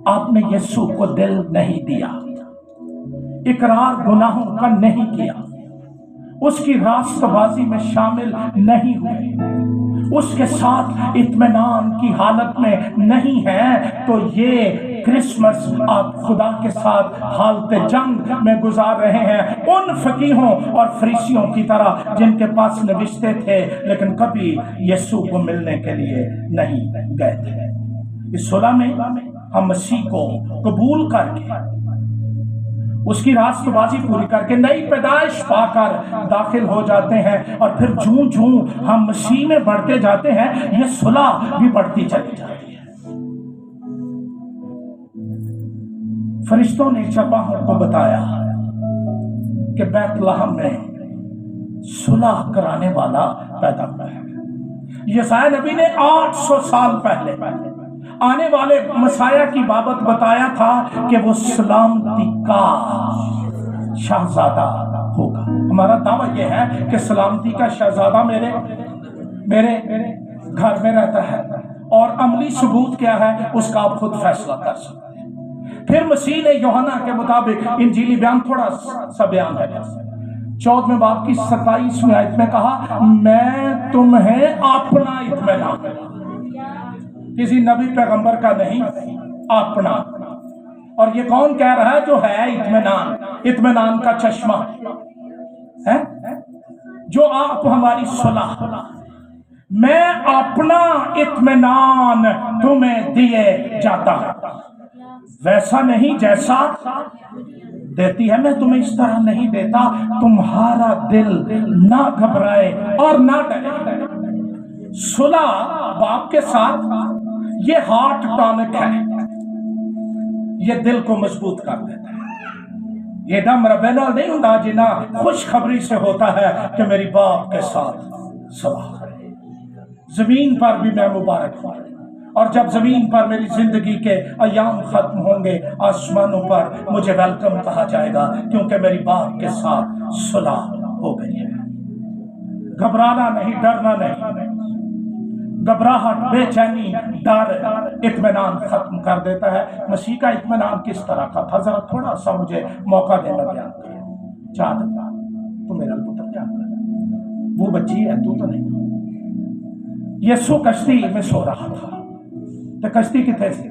آپ نے یسوع کو دل نہیں دیا، اقرار گناہوں کا نہیں کیا، اس کی راست بازی میں شامل نہیں ہوئے، اس کے ساتھ اطمینان کی حالت میں نہیں ہے، تو یہ کرسمس آپ خدا کے ساتھ حالت جنگ میں گزار رہے ہیں، ان فقیہوں اور فریسیوں کی طرح جن کے پاس نوشتے تھے لیکن کبھی یسوع کو ملنے کے لیے نہیں گئے تھے۔ اس صلح میں ہم مسیح کو قبول کر کے، اس کی راست بازی پوری کر کے، نئی پیدائش پا کر داخل ہو جاتے ہیں، اور پھر جوں جوں ہم مسیح میں بڑھتے جاتے ہیں یہ صلح بھی بڑھتی چلی جاتی ہے۔ فرشتوں نے چرواہوں کو بتایا کہ بیت لحم میں صلح کرانے والا پیدا ہوا ہے۔ یسایا نبی نے 800 سال پہلے آنے والے مسیح کی بابت بتایا تھا کہ وہ سلامتی کا شہزادہ ہوگا۔ ہمارا دعویٰ یہ ہے کہ سلامتی کا شہزادہ میرے گھر میں رہتا ہے، اور عملی ثبوت کیا ہے اس کا آپ خود فیصلہ کر سکتے ہیں۔ پھر مسیح نے یوحنا کے مطابق انجیلی بیان تھوڑا سا بیان ہے، 14 باب کی 27ویں آیت میں کہا، میں تمہیں اپنا اطمینان، کسی نبی پیغمبر کا نہیں، اپنا۔ اور یہ کون کہہ رہا ہے؟ جو ہے اطمینان کا چشمہ ہے، جو آپ ہماری صلح، میں اپنا اطمینان تمہیں دیے جاتا ہوں، ویسا نہیں جیسا دیتی ہے میں تمہیں اس طرح نہیں دیتا، تمہارا دل نہ گھبرائے اور نہ ڈرے۔ صلح باپ کے ساتھ یہ ہارٹ ٹانک ہے، یہ دل کو مضبوط کر دیتا ہے۔ یہ ڈم ربینا نہیں ہوتا جنا خوشخبری سے ہوتا ہے کہ میری باپ کے ساتھ صلح ہے، زمین پر بھی میں مبارک ہوں، اور جب زمین پر میری زندگی کے ایام ختم ہوں گے، آسمانوں پر مجھے ویلکم کہا جائے گا، کیونکہ میری باپ کے ساتھ صلح ہو گئی ہے۔ گھبرانا نہیں، ڈرنا نہیں، گھبراہٹ، بے چینی، ڈر اطمینان ختم کر دیتا ہے۔ مسیح کا اطمینان کس طرح کا تھا؟ ذرا تھوڑا سا مجھے موقع دینا بیان کریں۔ چاند تو میرا پتر کیا کر، وہ بچی ہے تو نہیں۔ یسوع کشتی میں سو رہا تھا، تو کشتی کتنے سے؟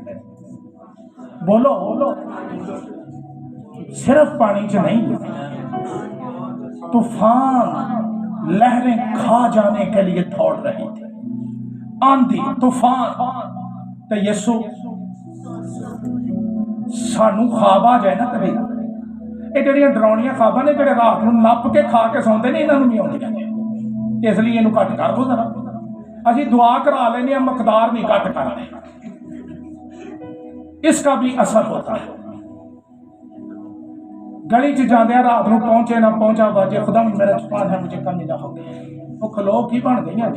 بولو، صرف پانی چ نہیں، طوفان لہریں کھا جانے کے لیے دوڑ رہی تھی، آندھی طوفان۔ تو یسوع سانو خواب آ جائے نا کبھی، یہ جڑیاں ڈراؤنیاں خواباں نے جڑے رات نو نپ کے کھا کے سوندے نے، انہاں نوں نہیں آندیاں، اس لیے اینوں گھٹ کر دو ذرا، اسی دعا کرا لینے ہیں، مقدار نہیں گھٹ کرتے، اس کا بھی اثر ہوتا ہے۔ گلی چ جاندے ہیں، رات نو پہنچے نہ پہنچا باجے، خدا میرا چھپان ہے مجھے کمی نہ ہو گئی، وہ کھلو کی بن گئی ہیں۔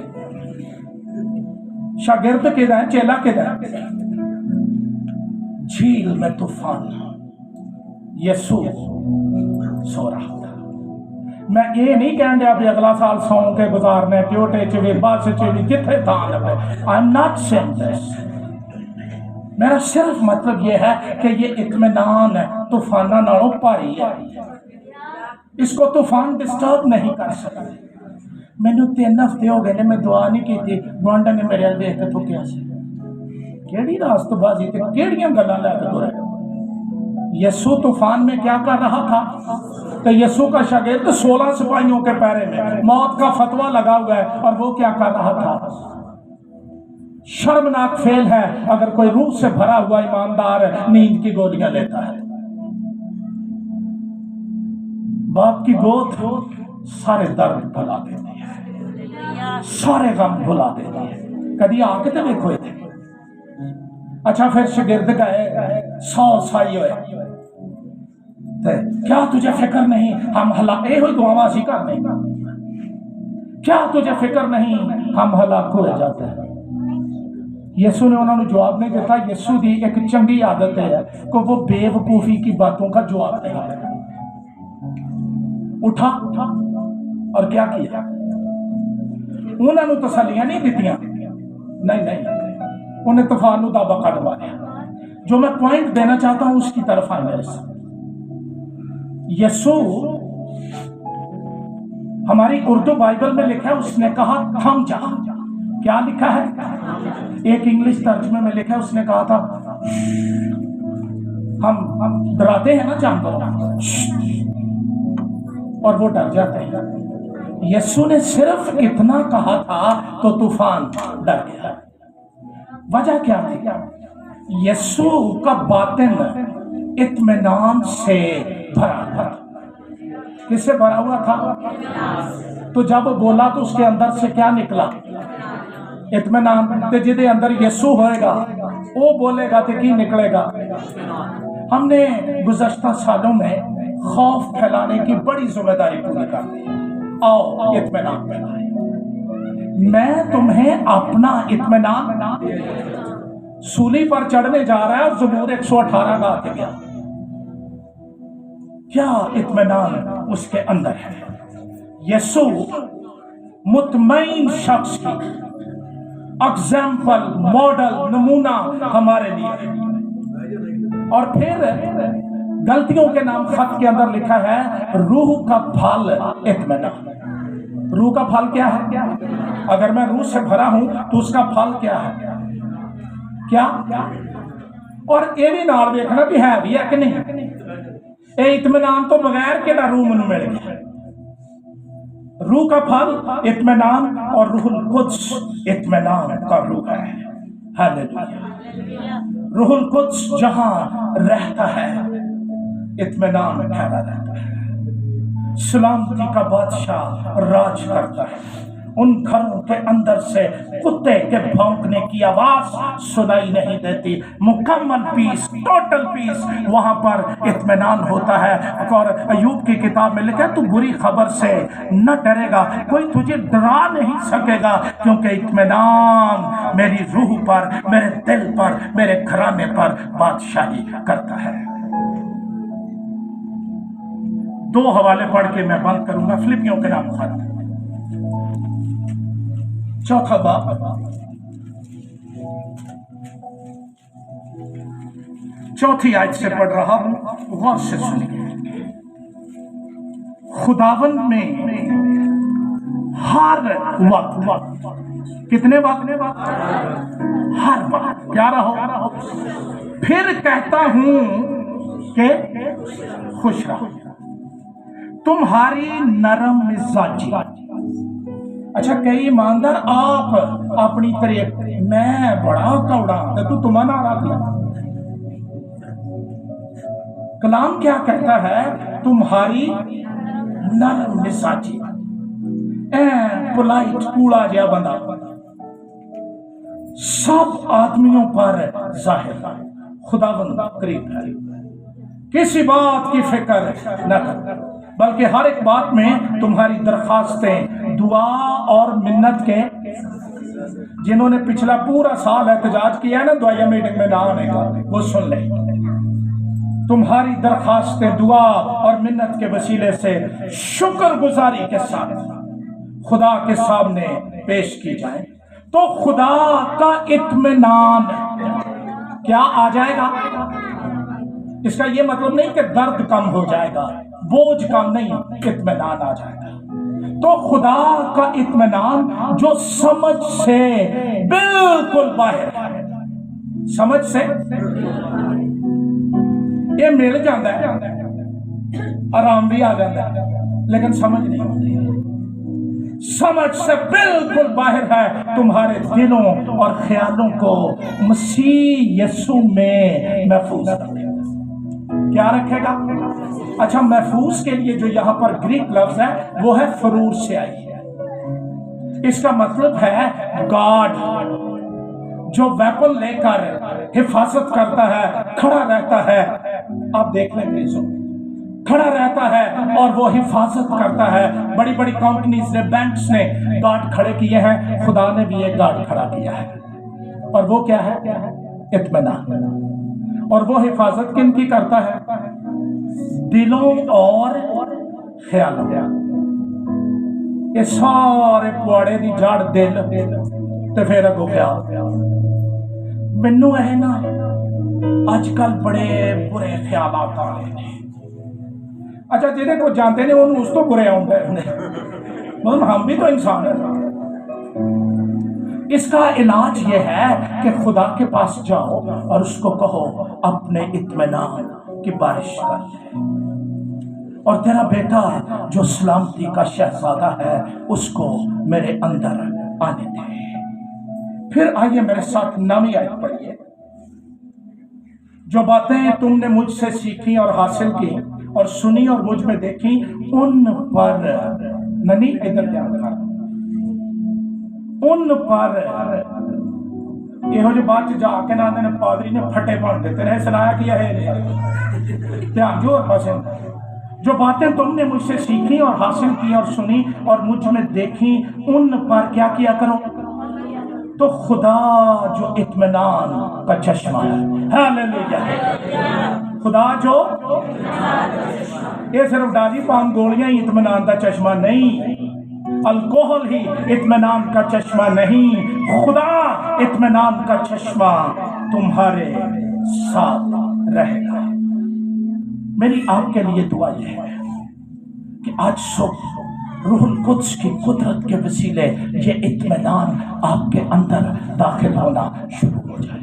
شاگرد کدھر ہے؟ چیلا کدھر ہے؟ جھیل میں طوفان، یسوع سو رہا تھا۔ میں یہ نہیں کہن دیا بھی اگلا سال سو کے گزارنے، ٹیوٹے چوی، بس چوی، کتنے تھان لگے۔ I am not saying this۔ میرا صرف مطلب یہ ہے کہ یہ اطمینان ہے، طوفانہ نالوں پاری ہے، اس کو طوفان ڈسٹرب نہیں کر سکتے۔ میں نے 3 ہفتے ہو گئے نے میں دعا نہیں کی تھی، گوانڈا نے میرے ہل دیکھ کے تھکیا سے، کیڑی راست بازی تھی، کیڑیاں گلاں لے کے دورے۔ یسوع طوفان میں کیا کر رہا تھا؟ کہ یسوع کا شاگرد 16 سپاہیوں کے پیرے میں موت کا فتویٰ لگا ہوا ہے، اور وہ کیا کر رہا تھا؟ شرمناک فعل ہے اگر کوئی روح سے بھرا ہوا ایماندار نیند کی گولیاں لیتا ہے۔ باپ کی گود سارے درد بھلا دیتی ہے، سارے غم بھلا دیتی ہے۔ کدی آ کے تو دیکھو تھے۔ اچھا پھر شاگرد گئے، 100 سائی ہوئے، کیا تجھے فکر نہیں ہم ہلاک، اے ہوئی دعا واسی کر نہیں، کیا تجھے فکر نہیں ہم ہلاک ہو جاتے ہیں؟ یسو نے انہوں نے جواب نہیں دیتا. یسو دی ایک چنگی عادت ہے کہ وہ بے وقوفی کی باتوں کا جواب نہیں دیتا. اٹھا اور کیا کیا؟ انہوں نے تسلیاں نہیں دیتیاں، نہیں، انہیں طوفان نو دابا کھڑوا دیا. جو میں پوائنٹ دینا چاہتا ہوں اس کی طرف آئے میرے ساتھ. یسوع ہماری اردو بائبل میں لکھا ہے، اس نے کہا تھم جا. کیا لکھا ہے؟ ایک انگلش ترجمے میں لکھا ہے، اس نے کہا تھا ہم ڈراتے ہیں نا جانوروں اور وہ ڈر جاتے ہیں. یسوع نے صرف اتنا کہا تھا تو طوفان ڈر گیا. وجہ کیا تھی؟ یسوع کا باطن اطمینان سے بھرا. کس سے بھرا ہوا تھا؟ تو جب بولا تو اس کے اندر سے کیا نکلا؟ اطمینان. تے جدے اندر یسوع ہوئے گا وہ بولے گا تو کی نکلے گا؟ ہم نے گزشتہ سالوں میں خوف پھیلانے کی بڑی ذمہ داری پوری کر دی. آؤ اطمینان پھیلائیں. میں تمہیں اپنا اطمینان سولی پر چڑھنے جا رہا ہے اور زبور 118 گا کے گیا. کیا اطمینان اس کے اندر ہے؟ یسوع مطمئن شخص کی اگزامپل، ماڈل، نمونہ ہمارے لیے. اور پھر غلطیوں کے نام خط کے اندر لکھا ہے روح کا پھل اطمینان. روح کا پھل کیا ہے؟ اگر میں روح سے بھرا ہوں تو اس کا پھل کیا ہے؟ کیا؟ اور یہ بھی نال دیکھنا بھی ہے بھی ہے کہ نہیں. اے اطمینان تو بغیر کے نہ روح منو مل گیا. روح کا پھل اطمینان اور روح القدس اطمینان کا روح ہے. ہاللیلویا. روح القدس جہاں رہتا ہے اطمینان ٹھہرا رہتا ہے. سلامتی کا بادشاہ راج کرتا ہے. ان گھروں کے اندر سے کتے کے بھونکنے کی آواز سنائی نہیں دیتی. مکمل پیس، ٹوٹل پیس وہاں پر اطمینان ہوتا ہے. اور ایوب کی کتاب میں لکھا ہے تو بری خبر سے نہ ڈرے گا، کوئی تجھے ڈرا نہیں سکے گا، کیونکہ اطمینان میری روح پر، میرے دل پر، میرے گھرانے پر بادشاہی کرتا ہے. دو حوالے پڑھ کے میں بند کروں گا. فلپیوں کے نام خط 4 باب 4 آیت سے پڑھ رہا ہوں، غور سے سنیے. خداوند میں ہر وقت، کتنے وقت؟ ہر وقت کیا رہو. پھر کہتا ہوں کہ خوش رہو. تمہاری نرم مزاجی. اچھا کئی ایماندار آپ اپنی طریق میں بڑا کوڑا تو تمہیں نہ رکھ لیا. کلام کیا کہتا ہے؟ تمہاری نرم مزاجی. پولائٹ کوڑا جیا بندہ سب آدمیوں پر ظاہر. خداوند قریب ہے، کسی بات کی فکر نہ کر، بلکہ ہر ایک بات میں تمہاری درخواستیں دعا اور منت کے. جنہوں نے پچھلا پورا سال احتجاج کیا ہے نا دعائیہ میٹنگ میں نہ آنے کا، وہ سن لیں. تمہاری درخواستیں دعا اور منت کے وسیلے سے شکر گزاری کے ساتھ خدا کے سامنے پیش کی جائے تو خدا کا اطمینان کیا آ جائے گا. اس کا یہ مطلب نہیں کہ درد کم ہو جائے گا، بوجھ کم نہیں، اطمینان آ جائے گا. تو خدا کا اطمینان جو سمجھ سے بالکل باہر ہے، سمجھ سے یہ مل جاتا ہے، آرام بھی آ جاتا ہے، لیکن سمجھ نہیں ہوتی. سمجھ سے بالکل باہر ہے. تمہارے دلوں اور خیالوں کو مسیح یسوع میں محفوظ رکھے. کیا رکھے گا؟ اچھا محفوظ کے لیے جو یہاں پر گریک لفظ ہے وہ ہے فرور سے آئی ہے. اس کا مطلب ہے گارڈ، جو ویپن لے کر حفاظت کرتا ہے، کھڑا رہتا ہے. آپ دیکھ لیں پلیز، کھڑا رہتا ہے اور وہ حفاظت کرتا ہے. بڑی بڑی کمپنیز نے، بینکس نے گارڈ کھڑے کیے ہیں، خدا نے بھی ایک گارڈ کھڑا کیا ہے. اور وہ کیا ہے؟ اطمینان۔ اور وہ حفاظت کن کی کرتا ہے؟ دلوں اور خیالوں۔ یہ سارے پواڑے دی جڑ دل تے پھر اگوں خیال۔ مینوں ہے نا اج کل بڑے برے خیالات آ رہے ہیں۔ اچھا جہاں کو جانتے ہیں انہوں اس تو برے آتے ہیں، مطلب ہم بھی تو انسان ہیں۔ اس کا علاج یہ ہے کہ خدا کے پاس جاؤ اور اس کو کہو اپنے اطمینان کی بارش کر دے، اور تیرا بیٹا جو سلامتی کا شہزادہ ہے اس کو میرے اندر آنے دے۔ پھر آئیے میرے ساتھ 9ویں آیت پڑھیے۔ جو باتیں تم نے مجھ سے سیکھی اور حاصل کی اور سنی اور مجھ میں دیکھی ان پر ننی ادھر دھیان کر، ان پر یہ جو بات جا کے نہ نے پادری نے پھٹے بن دیتے رہے سنایا کیا ہے دھیان جو حاصل، جو باتیں تم نے مجھ سے سیکھی اور حاصل کی اور سنی اور مجھ میں دیکھی ان پر کیا کیا کرو؟ تو خدا جو اطمینان کا چشمہ ہے، ہاللویا، خدا جو یہ صرف ڈالی پان گولیاں ہی اطمینان کا چشمہ نہیں، الکوہل ہی اطمینان کا چشمہ نہیں، خدا اطمینان کا چشمہ تمہارے ساتھ رہے گا۔ میری آپ کے لیے دعا یہ ہے کہ آج صبح روح القدس کی قدرت کے وسیلے یہ اطمینان آپ کے اندر داخل ہونا شروع ہو جائے،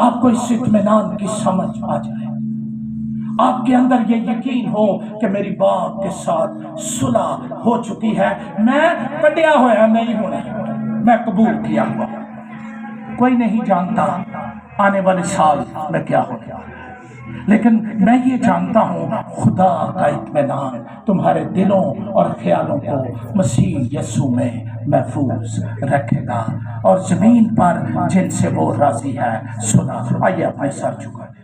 آپ کو اس اطمینان کی سمجھ آ جائے، آپ کے اندر یہ یقین ہو کہ میری باپ کے ساتھ صلح ہو چکی ہے، میں کٹیا ہوا نہیں ہونا، میں قبول کیا ہوا۔ کوئی نہیں جانتا آنے والے سال میں کیا ہو گیا، لیکن میں یہ جانتا ہوں خدا کا اطمینان تمہارے دلوں اور خیالوں کو مسیح یسوع میں محفوظ رکھے گا، اور زمین پر جن سے وہ راضی ہے سنا۔ آئیے اپنے سر جھکائیں۔